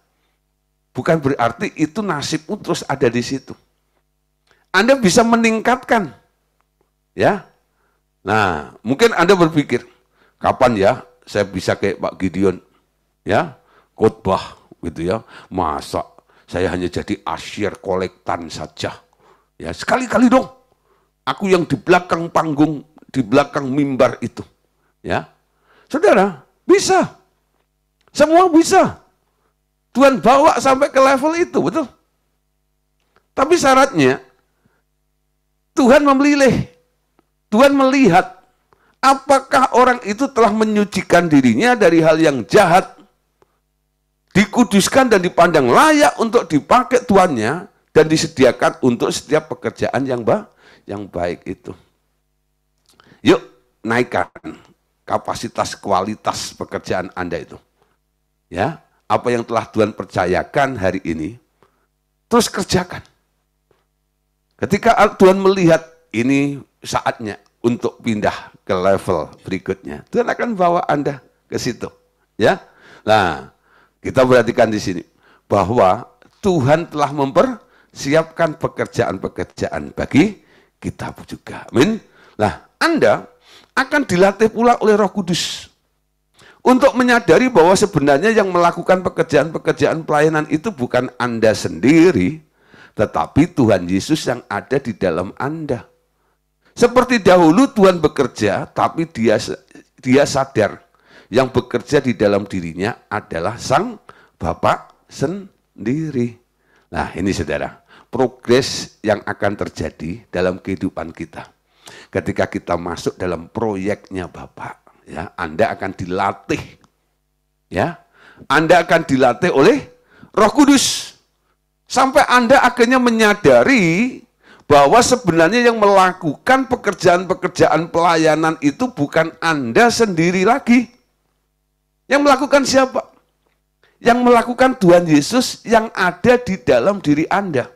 bukan berarti itu nasibmu terus ada di situ. Anda bisa meningkatkan, ya. Nah, mungkin Anda berpikir, kapan ya saya bisa kayak Pak Gideon, ya, khotbah gitu ya. Masa saya hanya jadi asyir kolektan saja, ya sekali-kali dong. Aku yang di belakang panggung, di belakang mimbar itu, ya. Saudara, bisa. Semua bisa. Tuhan bawa sampai ke level itu, betul? Tapi syaratnya, Tuhan memilih. Tuhan melihat, apakah orang itu telah menyucikan dirinya dari hal yang jahat, dikuduskan dan dipandang layak untuk dipakai tuannya, dan disediakan untuk setiap pekerjaan yang baik itu. Yuk, naikkan kapasitas kualitas pekerjaan Anda itu. Ya, apa yang telah Tuhan percayakan hari ini, terus kerjakan. Ketika Tuhan melihat ini saatnya untuk pindah ke level berikutnya, Tuhan akan bawa Anda ke situ. Ya, nah kita perhatikan di sini bahwa Tuhan telah mempersiapkan pekerjaan-pekerjaan bagi kita juga. Amin. Nah, Anda akan dilatih pula oleh Roh Kudus untuk menyadari bahwa sebenarnya yang melakukan pekerjaan-pekerjaan pelayanan itu bukan Anda sendiri, tetapi Tuhan Yesus yang ada di dalam Anda. Seperti dahulu Tuhan bekerja, tapi dia sadar yang bekerja di dalam dirinya adalah Sang Bapa sendiri. Nah, ini saudara, progres yang akan terjadi dalam kehidupan kita. Ketika kita masuk dalam proyeknya Bapak, ya, Anda akan dilatih, ya, Anda akan dilatih oleh Roh Kudus, sampai Anda akhirnya menyadari bahwa sebenarnya yang melakukan pekerjaan-pekerjaan pelayanan itu bukan Anda sendiri lagi. Yang melakukan siapa? Yang melakukan Tuhan Yesus yang ada di dalam diri Anda.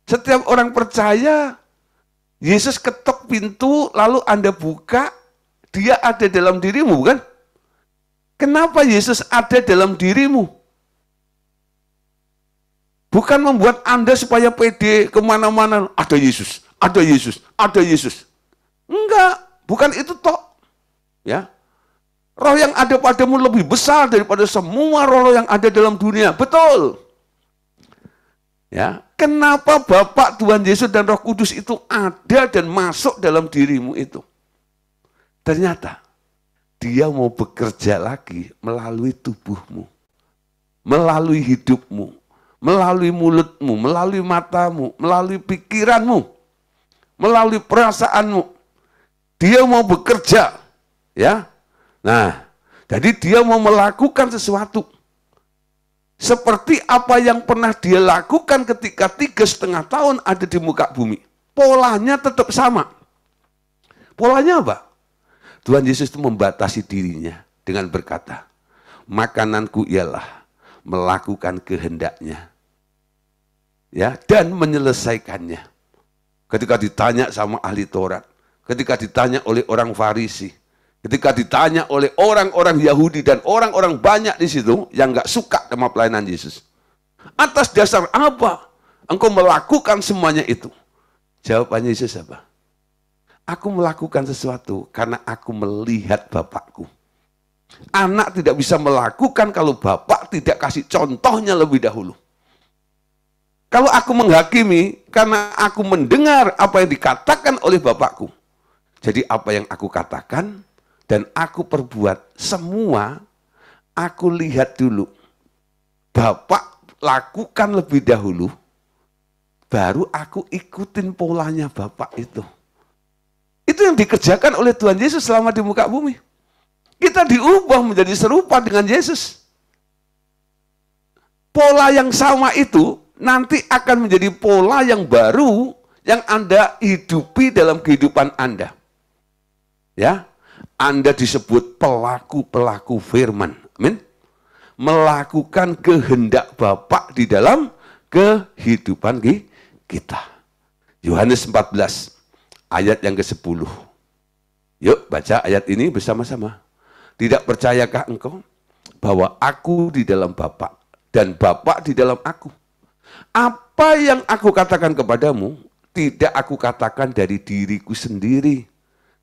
Setiap orang percaya, Yesus ketok pintu, lalu Anda buka, dia ada dalam dirimu, bukan? Kenapa Yesus ada dalam dirimu? Bukan membuat Anda supaya pede kemana-mana, ada Yesus, ada Yesus, ada Yesus. Enggak, bukan itu tok. Ya, roh yang ada padamu lebih besar daripada semua roh yang ada dalam dunia, betul. Ya, kenapa Bapak Tuhan Yesus dan Roh Kudus itu ada dan masuk dalam dirimu itu? Ternyata dia mau bekerja lagi melalui tubuhmu, melalui hidupmu, melalui mulutmu, melalui matamu, melalui pikiranmu, melalui perasaanmu. Dia mau bekerja, ya. Nah, jadi dia mau melakukan sesuatu. Seperti apa yang pernah dia lakukan ketika 3,5 tahun ada di muka bumi. Polanya tetap sama. Polanya apa? Tuhan Yesus itu membatasi dirinya dengan berkata, makananku ialah melakukan kehendaknya, ya, dan menyelesaikannya. Ketika ditanya sama ahli Taurat, ketika ditanya oleh orang Farisi, ketika ditanya oleh orang-orang Yahudi dan orang-orang banyak di situ yang nggak suka sama pelayanan Yesus, atas dasar apa engkau melakukan semuanya itu? Jawabannya Yesus apa? Aku melakukan sesuatu karena aku melihat Bapakku. Anak tidak bisa melakukan kalau Bapak tidak kasih contohnya lebih dahulu. Kalau aku menghakimi karena aku mendengar apa yang dikatakan oleh Bapakku. Jadi apa yang aku katakan dan aku perbuat semua, aku lihat dulu. Bapak lakukan lebih dahulu, baru aku ikutin polanya Bapak itu. Itu yang dikerjakan oleh Tuhan Yesus selama di muka bumi. Kita diubah menjadi serupa dengan Yesus. Pola yang sama itu nanti akan menjadi pola yang baru yang Anda hidupi dalam kehidupan Anda. Ya, Anda disebut pelaku-pelaku firman. Amin. Melakukan kehendak Bapa di dalam kehidupan kita. Yohanes 14 ayat yang ke-10. Yuk baca ayat ini bersama-sama. Tidak percayakah engkau bahwa aku di dalam Bapa dan Bapa di dalam aku? Apa yang aku katakan kepadamu, tidak aku katakan dari diriku sendiri,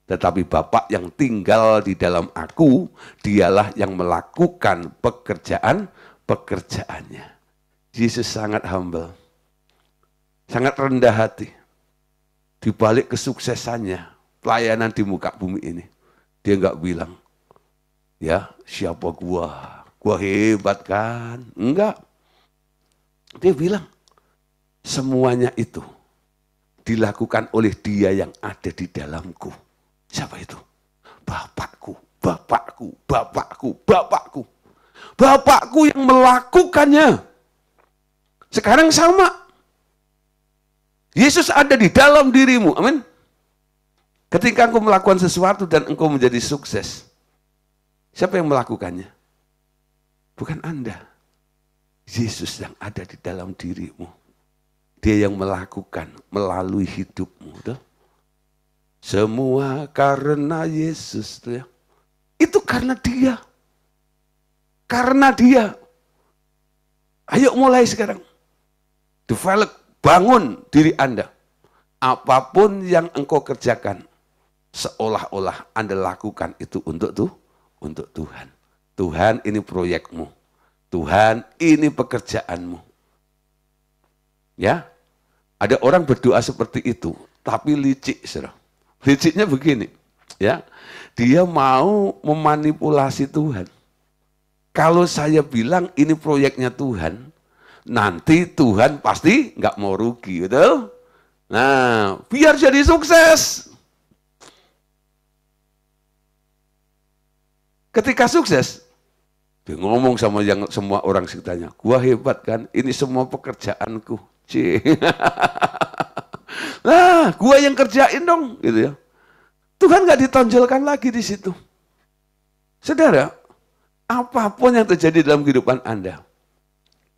tetapi Bapa yang tinggal di dalam aku, dialah yang melakukan pekerjaannya. Yesus sangat humble, sangat rendah hati. Di balik kesuksesannya, pelayanan di muka bumi ini, dia nggak bilang, ya siapa gua hebat kan? Enggak. Dia bilang, semuanya itu dilakukan oleh Dia yang ada di dalamku. Siapa itu? Bapakku, Bapakku, Bapakku, Bapakku. Bapakku yang melakukannya. Sekarang sama. Yesus ada di dalam dirimu. Amin. Ketika engkau melakukan sesuatu dan engkau menjadi sukses, siapa yang melakukannya? Bukan Anda. Yesus yang ada di dalam dirimu. Dia yang melakukan melalui hidupmu. Tuh. Semua karena Yesus. Tuh ya. Itu karena Dia. Karena Dia. Ayo mulai sekarang. Develop, bangun diri Anda. Apapun yang engkau kerjakan, seolah-olah Anda lakukan itu untuk Tuhan. Tuhan, ini proyekmu. Tuhan, ini pekerjaanmu. Ya, ada orang berdoa seperti itu, tapi licik, saudara. Liciknya begini, ya, dia mau memanipulasi Tuhan. Kalau saya bilang ini proyeknya Tuhan, nanti Tuhan pasti nggak mau rugi, betul? Nah, biar jadi sukses. Ketika sukses, dia ngomong sama semua orang sekitarnya, gua hebat kan, ini semua pekerjaanku. Nah, gua yang kerjain dong, gitu ya. Tuhan nggak ditonjolkan lagi di situ. Saudara, apapun yang terjadi dalam kehidupan Anda,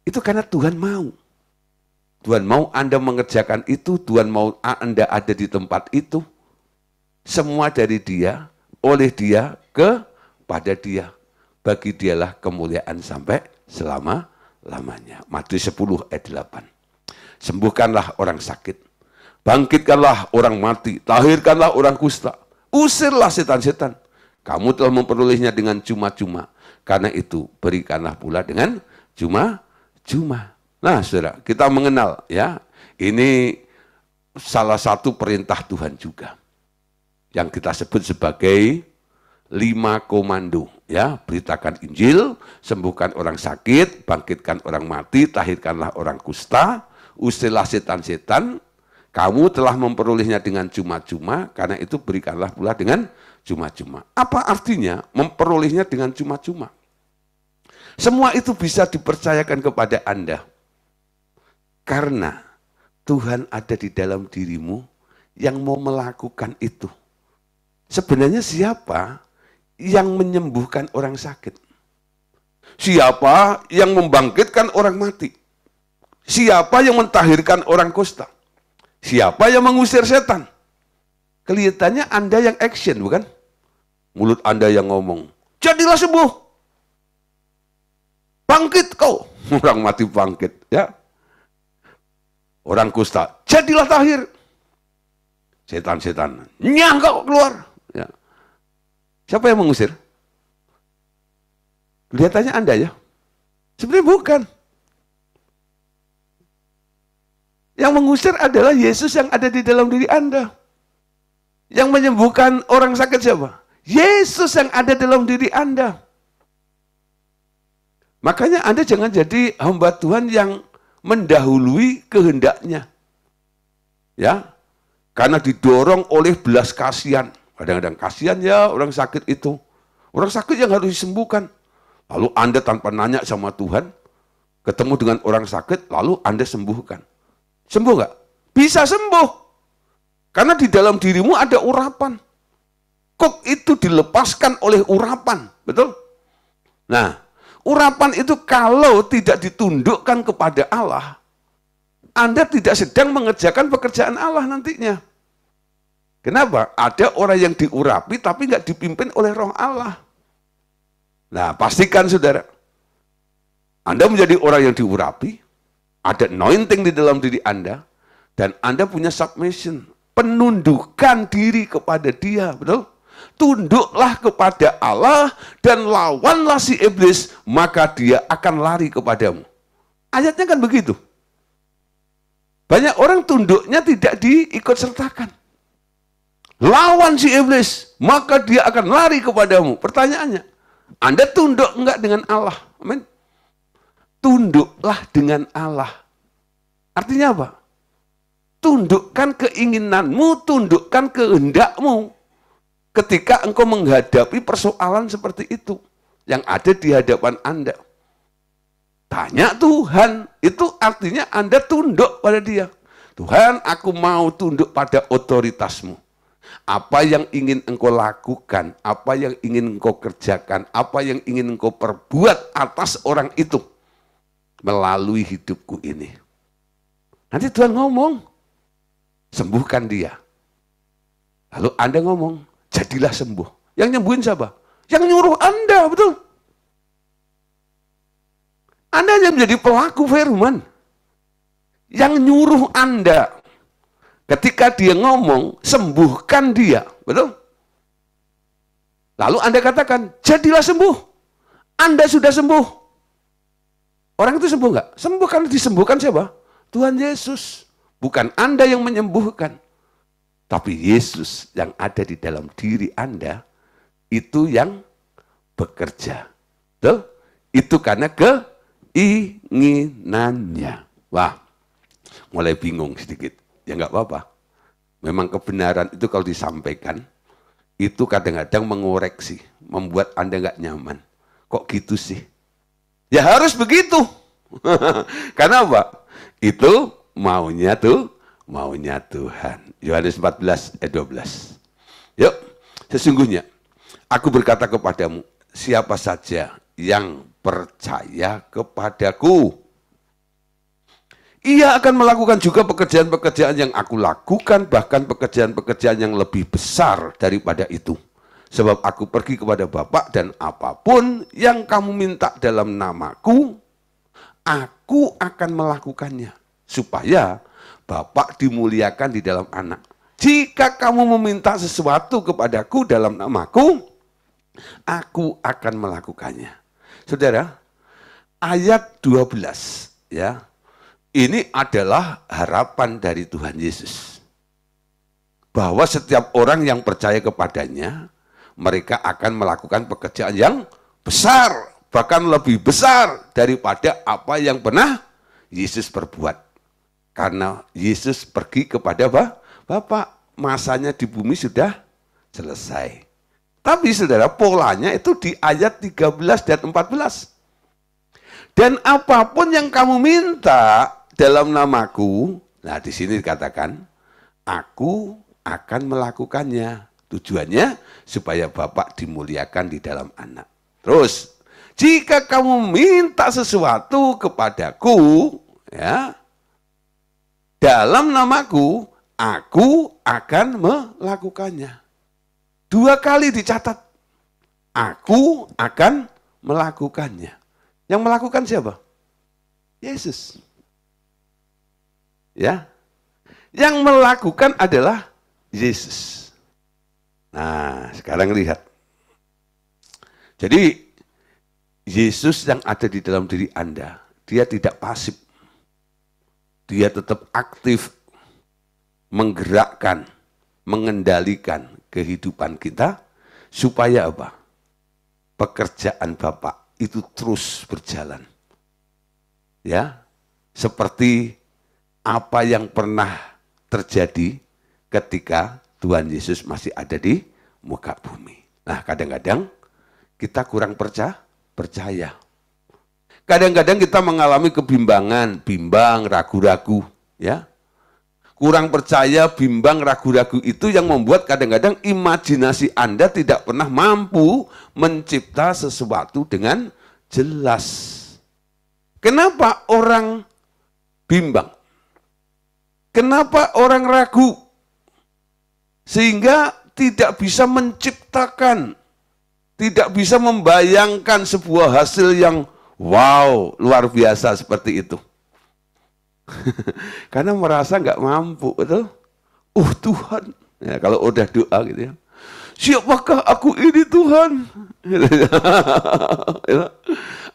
itu karena Tuhan mau. Tuhan mau Anda mengerjakan itu, Tuhan mau Anda ada di tempat itu. Semua dari Dia, oleh Dia, kepada Dia. Bagi Dialah kemuliaan sampai selama-lamanya. Matius 10 ayat 8. Sembuhkanlah orang sakit, bangkitkanlah orang mati, lahirkanlah orang kusta, usirlah setan-setan. Kamu telah memperolehnya dengan cuma-cuma. Karena itu berikanlah pula dengan cuma-cuma. Nah, saudara, kita mengenal ya, ini salah satu perintah Tuhan juga yang kita sebut sebagai 5 komando. Ya, beritakan Injil, sembuhkan orang sakit, bangkitkan orang mati, tahirkanlah orang kusta, usirlah setan-setan. Kamu telah memperolehnya dengan cuma-cuma, karena itu berikanlah pula dengan cuma-cuma. Apa artinya memperolehnya dengan cuma-cuma? Semua itu bisa dipercayakan kepada Anda. Karena Tuhan ada di dalam dirimu yang mau melakukan itu. Sebenarnya siapa yang menyembuhkan orang sakit? Siapa yang membangkitkan orang mati? Siapa yang mentahirkan orang kusta? Siapa yang mengusir setan? Kelihatannya Anda yang action, bukan? Mulut Anda yang ngomong, jadilah sembuh. Bangkit kau. Orang mati bangkit, ya. Orang kusta, jadilah tahir. Setan-setan, nyah kau keluar. Ya. Siapa yang mengusir? Kelihatannya Anda ya. Sebenarnya bukan. Yang mengusir adalah Yesus yang ada di dalam diri Anda. Yang menyembuhkan orang sakit siapa? Yesus yang ada dalam diri Anda. Makanya Anda jangan jadi hamba Tuhan yang mendahului kehendaknya. Ya. Karena didorong oleh belas kasihan. Kadang-kadang kasihan ya orang sakit itu. Orang sakit yang harus disembuhkan. Lalu Anda tanpa nanya sama Tuhan, ketemu dengan orang sakit, lalu Anda sembuhkan. Sembuh nggak? Bisa sembuh. Karena di dalam dirimu ada urapan. Kok itu dilepaskan oleh urapan, betul? Nah, urapan itu kalau tidak ditundukkan kepada Allah, Anda tidak sedang mengerjakan pekerjaan Allah nantinya. Kenapa? Ada orang yang diurapi tapi nggak dipimpin oleh Roh Allah. Nah, pastikan saudara, Anda menjadi orang yang diurapi, ada anointing di dalam diri Anda, dan Anda punya submission, penundukan diri kepada Dia, betul? Tunduklah kepada Allah dan lawanlah si iblis, maka dia akan lari kepadamu. Ayatnya kan begitu. Banyak orang tunduknya tidak diikut sertakan. Lawan si iblis, maka dia akan lari kepadamu. Pertanyaannya, Anda tunduk enggak dengan Allah? Amin. Tunduklah dengan Allah. Artinya apa? Tundukkan keinginanmu, tundukkan kehendakmu. Ketika engkau menghadapi persoalan seperti itu, yang ada di hadapan Anda. Tanya Tuhan, itu artinya Anda tunduk pada Dia. Tuhan, aku mau tunduk pada otoritasmu. Apa yang ingin engkau lakukan, apa yang ingin engkau kerjakan, apa yang ingin engkau perbuat atas orang itu, melalui hidupku ini. Nanti Tuhan ngomong, sembuhkan dia. Lalu Anda ngomong, jadilah sembuh. Yang nyembuhin siapa? Yang nyuruh Anda, betul? Anda yang menjadi pelaku firman. Yang nyuruh Anda. Ketika dia ngomong, sembuhkan dia, betul? Lalu Anda katakan, jadilah sembuh. Anda sudah sembuh. Orang itu sembuh nggak? Sembuh, karena disembuhkan siapa? Tuhan Yesus. Bukan Anda yang menyembuhkan. Tapi Yesus yang ada di dalam diri Anda, itu yang bekerja. Betul? Itu karena keinginannya. Wah, mulai bingung sedikit. Ya nggak apa-apa. Memang kebenaran itu kalau disampaikan, itu kadang-kadang mengoreksi, membuat Anda nggak nyaman. Kok gitu sih? Ya harus begitu. Karena apa? Itu maunya Tuhan. Yohanes 14 ayat 12. Yuk, sesungguhnya aku berkata kepadamu, siapa saja yang percaya kepadaku, ia akan melakukan juga pekerjaan-pekerjaan yang aku lakukan, bahkan pekerjaan-pekerjaan yang lebih besar daripada itu. Sebab aku pergi kepada Bapa, dan apapun yang kamu minta dalam namaku, aku akan melakukannya. Supaya Bapa dimuliakan di dalam Anak. Jika kamu meminta sesuatu kepadaku dalam namaku, aku akan melakukannya. Saudara, ayat 12 ya. Ini adalah harapan dari Tuhan Yesus. Bahwa setiap orang yang percaya kepadanya, mereka akan melakukan pekerjaan yang besar, bahkan lebih besar daripada apa yang pernah Yesus perbuat. Karena Yesus pergi kepada Bapa, masanya di bumi sudah selesai. Tapi saudara, polanya itu di ayat 13 dan 14. Dan apapun yang kamu minta dalam namaku, nah di sini dikatakan, aku akan melakukannya. Tujuannya supaya Bapa dimuliakan di dalam Anak. Terus, jika kamu minta sesuatu kepadaku, ya, dalam namaku, aku akan melakukannya. 2 kali dicatat, aku akan melakukannya. Yang melakukan siapa? Yesus. Ya, yang melakukan adalah Yesus. Nah, sekarang lihat. Jadi, Yesus yang ada di dalam diri Anda, dia tidak pasif. Dia tetap aktif, menggerakkan, mengendalikan kehidupan kita, supaya apa? Pekerjaan Bapa itu terus berjalan. Ya, seperti apa yang pernah terjadi ketika Tuhan Yesus masih ada di muka bumi. Nah, kadang-kadang kita kurang percaya. Kadang-kadang kita mengalami kebimbangan, bimbang, ragu-ragu, ya. Kurang percaya, bimbang, ragu-ragu itu yang membuat kadang-kadang imajinasi Anda tidak pernah mampu mencipta sesuatu dengan jelas. Kenapa orang bimbang? Kenapa orang ragu? Sehingga tidak bisa menciptakan tidak bisa membayangkan sebuah hasil yang wow, luar biasa seperti itu. Karena merasa nggak mampu, betul? Tuhan, ya, kalau udah doa gitu ya, siapakah aku ini Tuhan?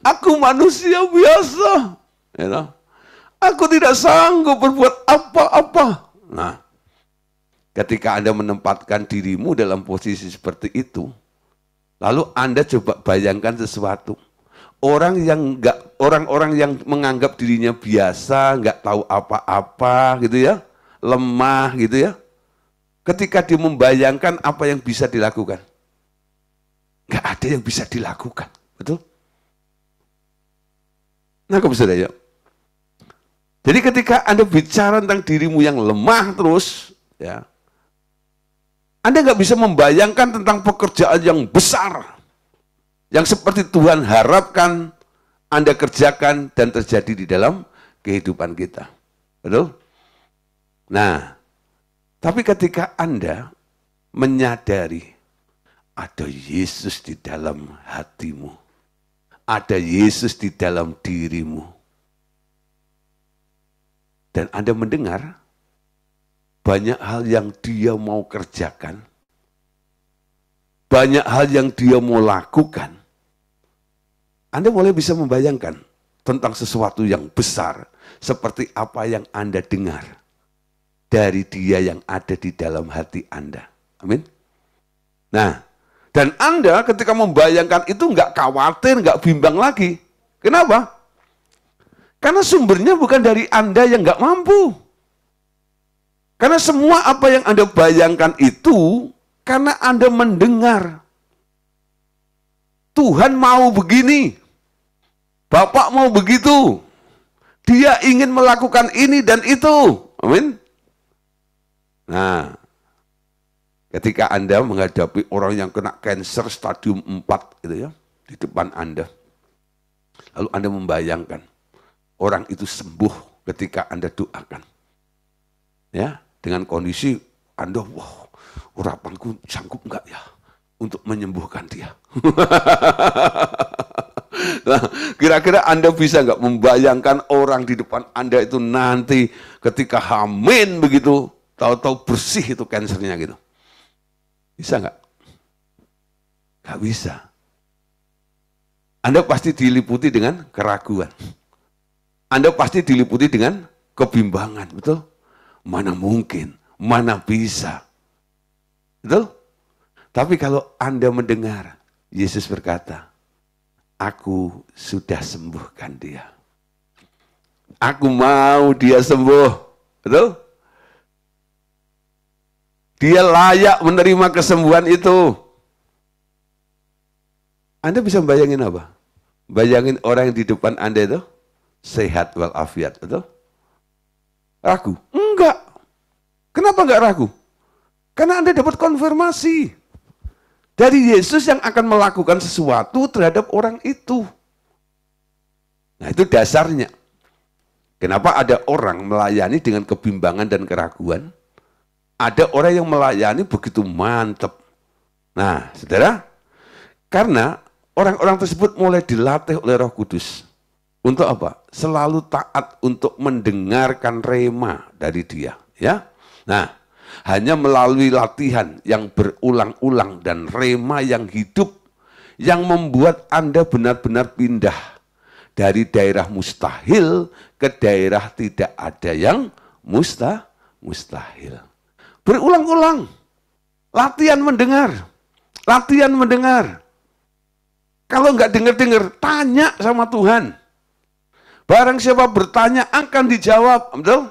Aku manusia biasa, aku tidak sanggup berbuat apa-apa. Nah, ketika Anda menempatkan dirimu dalam posisi seperti itu, lalu Anda coba bayangkan sesuatu. Orang-orang yang menganggap dirinya biasa, nggak tahu apa-apa gitu ya, lemah gitu ya. Ketika dia membayangkan apa yang bisa dilakukan, nggak ada yang bisa dilakukan, betul? Nah, saudara ya. Jadi ketika Anda bicara tentang dirimu yang lemah terus, ya, Anda nggak bisa membayangkan tentang pekerjaan yang besar, yang seperti Tuhan harapkan Anda kerjakan dan terjadi di dalam kehidupan kita. Betul? Nah, tapi ketika Anda menyadari ada Yesus di dalam hatimu, ada Yesus di dalam dirimu, dan Anda mendengar banyak hal yang Dia mau kerjakan, banyak hal yang Dia mau lakukan, Anda mulai bisa membayangkan tentang sesuatu yang besar seperti apa yang Anda dengar dari Dia yang ada di dalam hati Anda. Amin. Nah, dan Anda ketika membayangkan itu nggak khawatir, nggak bimbang lagi. Kenapa? Karena sumbernya bukan dari Anda yang nggak mampu. Karena semua apa yang Anda bayangkan itu karena Anda mendengar Tuhan mau begini, Bapak mau begitu, Dia ingin melakukan ini dan itu. Amin. Nah, ketika Anda menghadapi orang yang kena kanker stadium 4 gitu ya, di depan Anda, lalu Anda membayangkan orang itu sembuh ketika Anda doakan. Ya, dengan kondisi Anda, wah, urapanku sanggup enggak ya untuk menyembuhkan dia. Nah, kira-kira Anda bisa nggak membayangkan orang di depan Anda itu nanti ketika hamil begitu, tahu-tahu bersih itu kansernya gitu. Bisa nggak? Nggak bisa. Anda pasti diliputi dengan keraguan. Anda pasti diliputi dengan kebimbangan, betul? Mana mungkin, mana bisa. Betul? Tapi kalau Anda mendengar, Yesus berkata, aku sudah sembuhkan dia. Aku mau dia sembuh. Betul? Dia layak menerima kesembuhan itu. Anda bisa bayangin apa? Bayangin orang yang di depan Anda itu sehat walafiat, betul? Ragu? Enggak. Kenapa enggak ragu? Karena Anda dapat konfirmasi dari Yesus yang akan melakukan sesuatu terhadap orang itu. Nah, itu dasarnya. Kenapa ada orang melayani dengan kebimbangan dan keraguan? Ada orang yang melayani begitu mantap. Nah, saudara, karena orang-orang tersebut mulai dilatih oleh Roh Kudus. Untuk apa? Selalu taat untuk mendengarkan rema dari Dia. Ya. Nah, hanya melalui latihan yang berulang-ulang dan rema yang hidup yang membuat Anda benar-benar pindah dari daerah mustahil ke daerah tidak ada yang mustahil. Berulang-ulang. Latihan mendengar. Latihan mendengar. Kalau nggak dengar-dengar, tanya sama Tuhan. Barang siapa bertanya akan dijawab. Betul?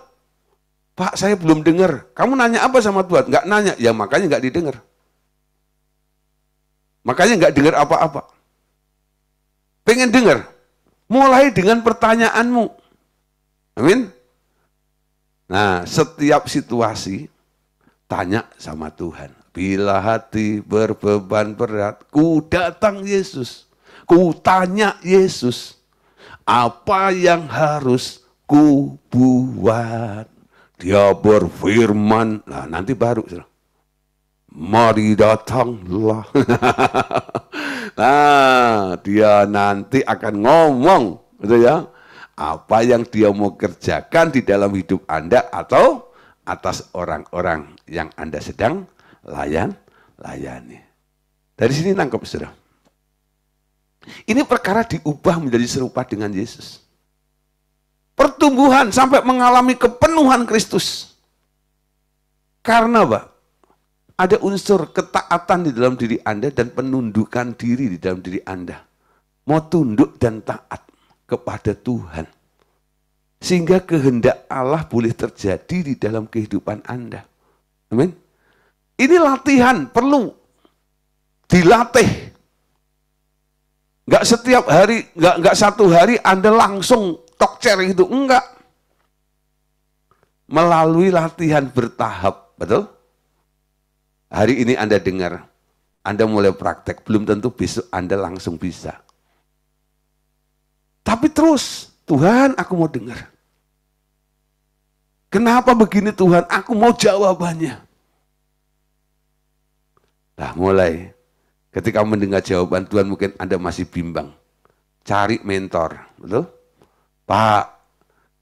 Pak, saya belum dengar. Kamu nanya apa sama Tuhan? Nggak nanya. Ya makanya nggak didengar. Makanya nggak dengar apa-apa. Pengen dengar? Mulai dengan pertanyaanmu. Amin. Nah, setiap situasi tanya sama Tuhan. Bila hati berbeban berat, ku datang Yesus. Ku tanya Yesus, apa yang harus ku buat? Dia berfirman, nah nanti baru. Mari datanglah. Nah, dia nanti akan ngomong, gitu ya. Apa yang dia mau kerjakan di dalam hidup Anda atau atas orang-orang yang Anda sedang layani. Dari sini nangkep, saudara. Ini perkara diubah menjadi serupa dengan Yesus. Pertumbuhan sampai mengalami kepenuhan Kristus. Karena apa? Ada unsur ketaatan di dalam diri Anda dan penundukan diri di dalam diri Anda. Mau tunduk dan taat kepada Tuhan. Sehingga kehendak Allah boleh terjadi di dalam kehidupan Anda. Amin. Ini latihan, perlu dilatih. Enggak setiap hari, enggak satu hari Anda langsung tokcer itu, enggak. Melalui latihan bertahap, betul? Hari ini Anda dengar, Anda mulai praktek, belum tentu besok Anda langsung bisa. Tapi terus, Tuhan aku mau dengar. Kenapa begini Tuhan? Aku mau jawabannya. Nah mulai, ketika mendengar jawaban Tuhan mungkin Anda masih bimbang. Cari mentor, betul? Pak,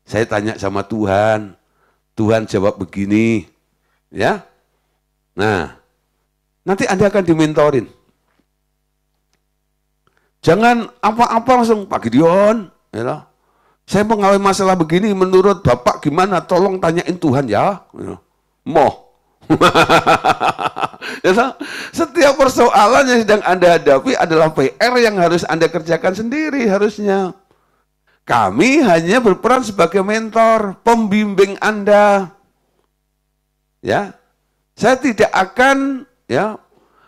saya tanya sama Tuhan, Tuhan jawab begini, ya. Nah, nanti Anda akan dimentorin. Jangan apa-apa langsung, Pak Gideon, ya. Saya mengalami masalah begini, menurut Bapak gimana? Tolong tanyain Tuhan ya. Moh. Setiap persoalan yang sedang Anda hadapi adalah PR yang harus Anda kerjakan sendiri harusnya. Kami hanya berperan sebagai mentor, pembimbing Anda. Ya, saya tidak akan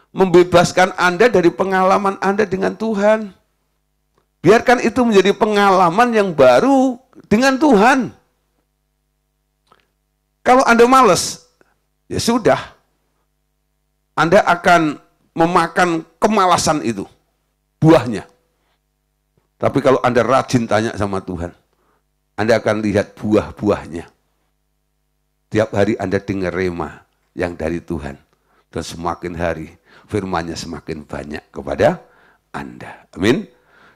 membebaskan Anda dari pengalaman Anda dengan Tuhan. Biarkan itu menjadi pengalaman yang baru dengan Tuhan. Kalau Anda malas, ya sudah. Anda akan memakan kemalasan itu, buahnya. Tapi kalau Anda rajin tanya sama Tuhan, Anda akan lihat buah-buahnya. Tiap hari Anda dengar rema yang dari Tuhan. Dan semakin hari firman-Nya semakin banyak kepada Anda. Amin.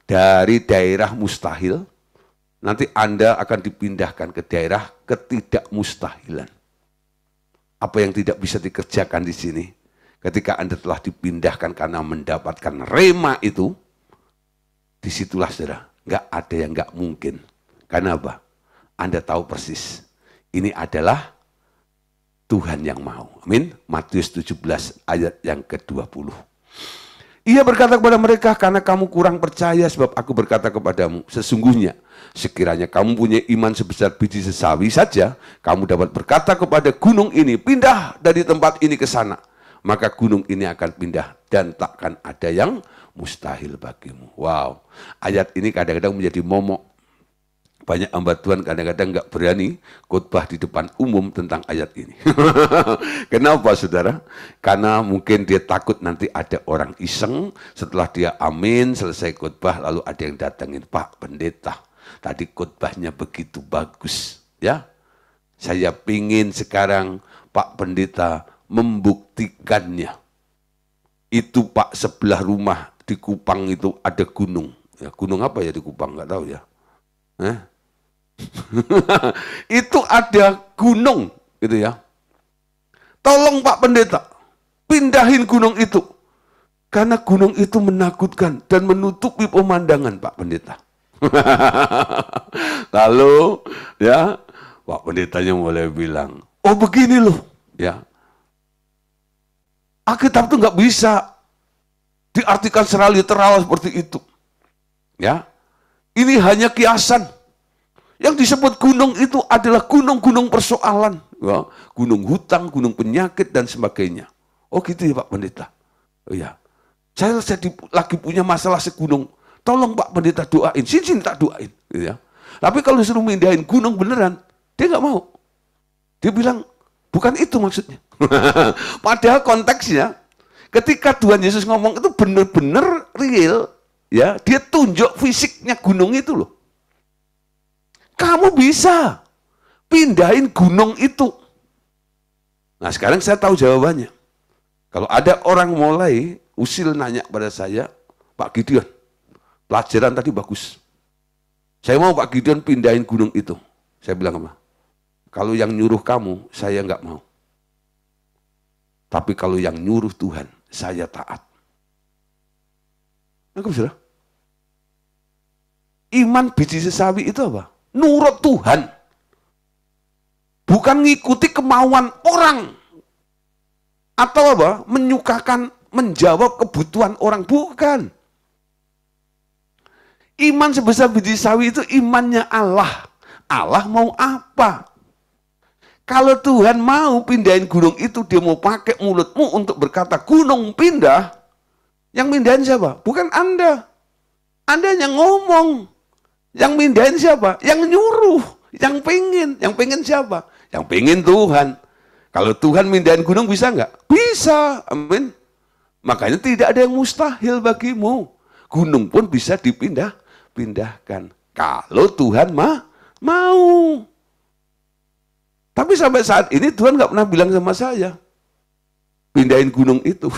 Dari daerah mustahil, nanti Anda akan dipindahkan ke daerah ketidakmustahilan. Apa yang tidak bisa dikerjakan di sini, ketika Anda telah dipindahkan karena mendapatkan rema itu, disitulah saudara, nggak ada yang nggak mungkin. Karena apa? Anda tahu persis, ini adalah Tuhan yang mau. Amin. Matius 17 ayat yang ke-20. Ia berkata kepada mereka, karena kamu kurang percaya, sebab aku berkata kepadamu, sesungguhnya sekiranya kamu punya iman sebesar biji sesawi saja, kamu dapat berkata kepada gunung ini, pindah dari tempat ini ke sana. Maka gunung ini akan pindah dan takkan ada yang mustahil bagimu. Wow, ayat ini kadang-kadang menjadi momok. Banyak hamba Tuhan kadang-kadang nggak berani khotbah di depan umum tentang ayat ini. Kenapa saudara? Karena mungkin dia takut nanti ada orang iseng, setelah dia amin, selesai khotbah, lalu ada yang datangin, Pak Pendeta, tadi khotbahnya begitu bagus. Ya, saya pingin sekarang Pak Pendeta membuktikannya. Itu Pak, sebelah rumah di Kupang itu ada gunung. Ya, gunung apa ya di Kupang? Nggak tahu ya. Itu ada gunung gitu ya. Tolong Pak Pendeta, pindahin gunung itu. Karena gunung itu menakutkan dan menutupi pemandangan Pak Pendeta. Lalu ya Pak Pendetanya mulai bilang, oh begini loh ya. Alkitab itu nggak bisa diartikan secara literal seperti itu. Ya. Ini hanya kiasan. Yang disebut gunung itu adalah gunung-gunung persoalan. Ya, gunung hutang, gunung penyakit, dan sebagainya. Oh gitu ya Pak Pendeta. Oh ya, saya lagi punya masalah segunung. Tolong Pak Pendeta doain. Sini tak doain. Gitu ya. Tapi kalau disuruh mindahin gunung beneran, dia nggak mau. Dia bilang, bukan itu maksudnya. Padahal konteksnya, ketika Tuhan Yesus ngomong itu benar-benar real. Ya, dia tunjuk fisiknya gunung itu loh. Kamu bisa pindahin gunung itu. Nah sekarang saya tahu jawabannya. Kalau ada orang mulai usil nanya pada saya, Pak Gideon, pelajaran tadi bagus. Saya mau Pak Gideon pindahin gunung itu. Saya bilang apa? Kalau yang nyuruh kamu, saya nggak mau. Tapi kalau yang nyuruh Tuhan, saya taat. Nangkep sudah? Iman biji sesawi itu apa? Nurut Tuhan. Bukan ngikuti kemauan orang. Atau apa? Menyukakan, menjawab kebutuhan orang. Bukan. Iman sebesar biji sawi itu imannya Allah. Allah mau apa? Kalau Tuhan mau pindahin gunung itu, dia mau pakai mulutmu untuk berkata, gunung pindah. Yang pindahin siapa? Bukan Anda. Anda yang ngomong. Yang pindahin siapa? Yang nyuruh. Yang pengen siapa? Yang pengen Tuhan. Kalau Tuhan mindahin gunung bisa nggak? Bisa, amin. Makanya tidak ada yang mustahil bagimu. Gunung pun bisa dipindahkan. Kalau Tuhan mau. Tapi sampai saat ini Tuhan nggak pernah bilang sama saya, pindahin gunung itu.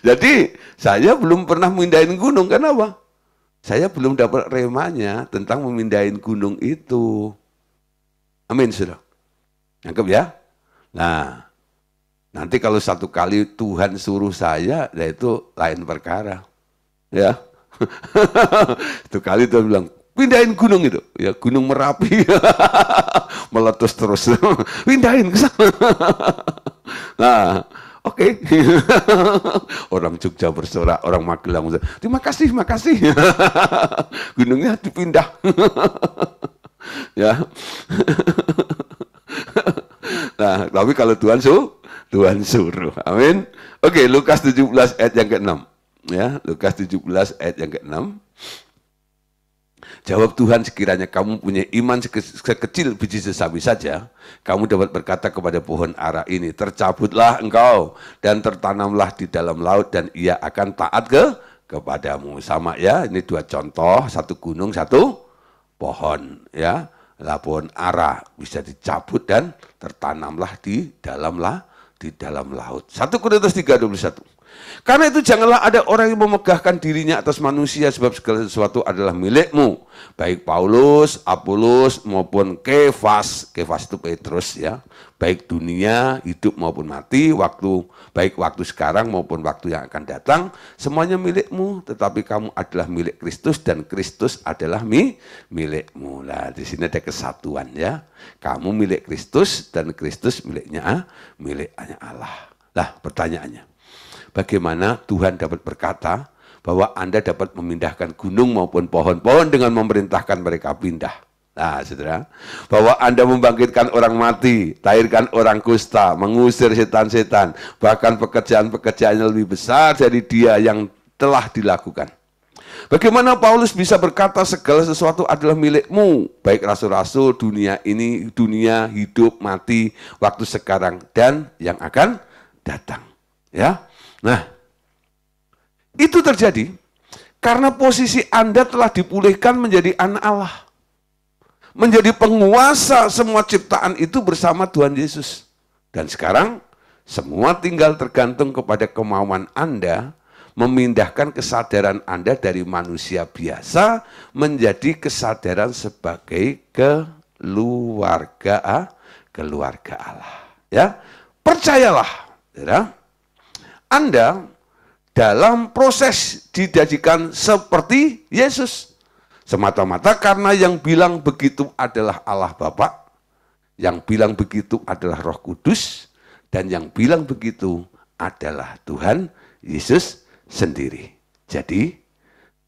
Jadi saya belum pernah mindahin gunung, kenapa? Saya belum dapat remanya tentang memindahin gunung itu. Amin, saudara. Nangkep ya? Nah, nanti kalau satu kali Tuhan suruh saya, ya itu lain perkara. Ya. Satu kali Tuhan bilang, pindahin gunung itu. Ya, Gunung Merapi. Meletus terus. Pindahin ke sana. Nah, oke. Orang Jogja bersorak, orang Magelang. Terima kasih. Gunungnya dipindah. Ya. Nah, tapi kalau Tuhan suruh. Amin. Oke, Lukas 17 ayat yang ke-6. Ya, Lukas 17 ayat yang ke-6. Jawab Tuhan, sekiranya kamu punya iman sekecil biji sesawi saja, kamu dapat berkata kepada pohon ara ini, tercabutlah engkau dan tertanamlah di dalam laut dan ia akan taat kepadamu. Sama ya, ini dua contoh, satu gunung, satu pohon. Ya, lah pohon ara bisa dicabut dan tertanamlah di dalam laut. 1 Korintus 3:21. Karena itu janganlah ada orang yang memegahkan dirinya atas manusia, sebab segala sesuatu adalah milikmu. Baik Paulus, Apolos maupun Kefas itu Petrus ya. Baik dunia, hidup maupun mati, baik waktu sekarang maupun waktu yang akan datang, semuanya milikmu, tetapi kamu adalah milik Kristus dan Kristus adalah milikmu. Nah, di sini ada kesatuan ya. Kamu milik Kristus dan Kristus miliknya Allah. Lah, pertanyaannya, bagaimana Tuhan dapat berkata bahwa Anda dapat memindahkan gunung maupun pohon-pohon dengan memerintahkan mereka pindah? Nah, saudara, bahwa Anda membangkitkan orang mati, lahirkan orang kusta, mengusir setan-setan, bahkan pekerjaan-pekerjaan yang lebih besar dari dia yang telah dilakukan. Bagaimana Paulus bisa berkata segala sesuatu adalah milikmu, baik rasul-rasul, dunia ini, dunia, hidup, mati, waktu sekarang, dan yang akan datang. Ya, nah, itu terjadi karena posisi Anda telah dipulihkan menjadi anak Allah. Menjadi penguasa semua ciptaan itu bersama Tuhan Yesus. Dan sekarang semua tinggal tergantung kepada kemauan Anda memindahkan kesadaran Anda dari manusia biasa menjadi kesadaran sebagai keluarga Allah. Ya, percayalah, ya, Anda dalam proses dijadikan seperti Yesus. Semata-mata karena yang bilang begitu adalah Allah Bapa, yang bilang begitu adalah Roh Kudus, dan yang bilang begitu adalah Tuhan Yesus sendiri. Jadi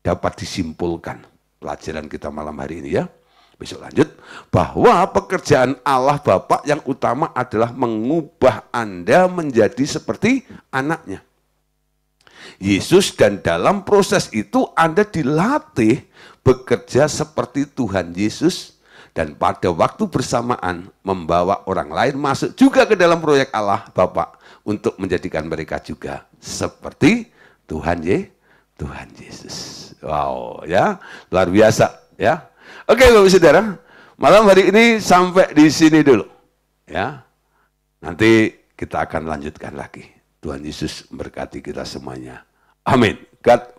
dapat disimpulkan pelajaran kita malam hari ini ya. Besok lanjut, bahwa pekerjaan Allah Bapa yang utama adalah mengubah Anda menjadi seperti anaknya. Yesus, dan dalam proses itu Anda dilatih bekerja seperti Tuhan Yesus, dan pada waktu bersamaan membawa orang lain masuk juga ke dalam proyek Allah Bapa untuk menjadikan mereka juga seperti Tuhan Yesus. Wow, ya, luar biasa ya. Oke, Bapak Saudara, malam hari ini sampai di sini dulu. Ya, nanti kita akan lanjutkan lagi. Tuhan Yesus memberkati kita semuanya. Amin. God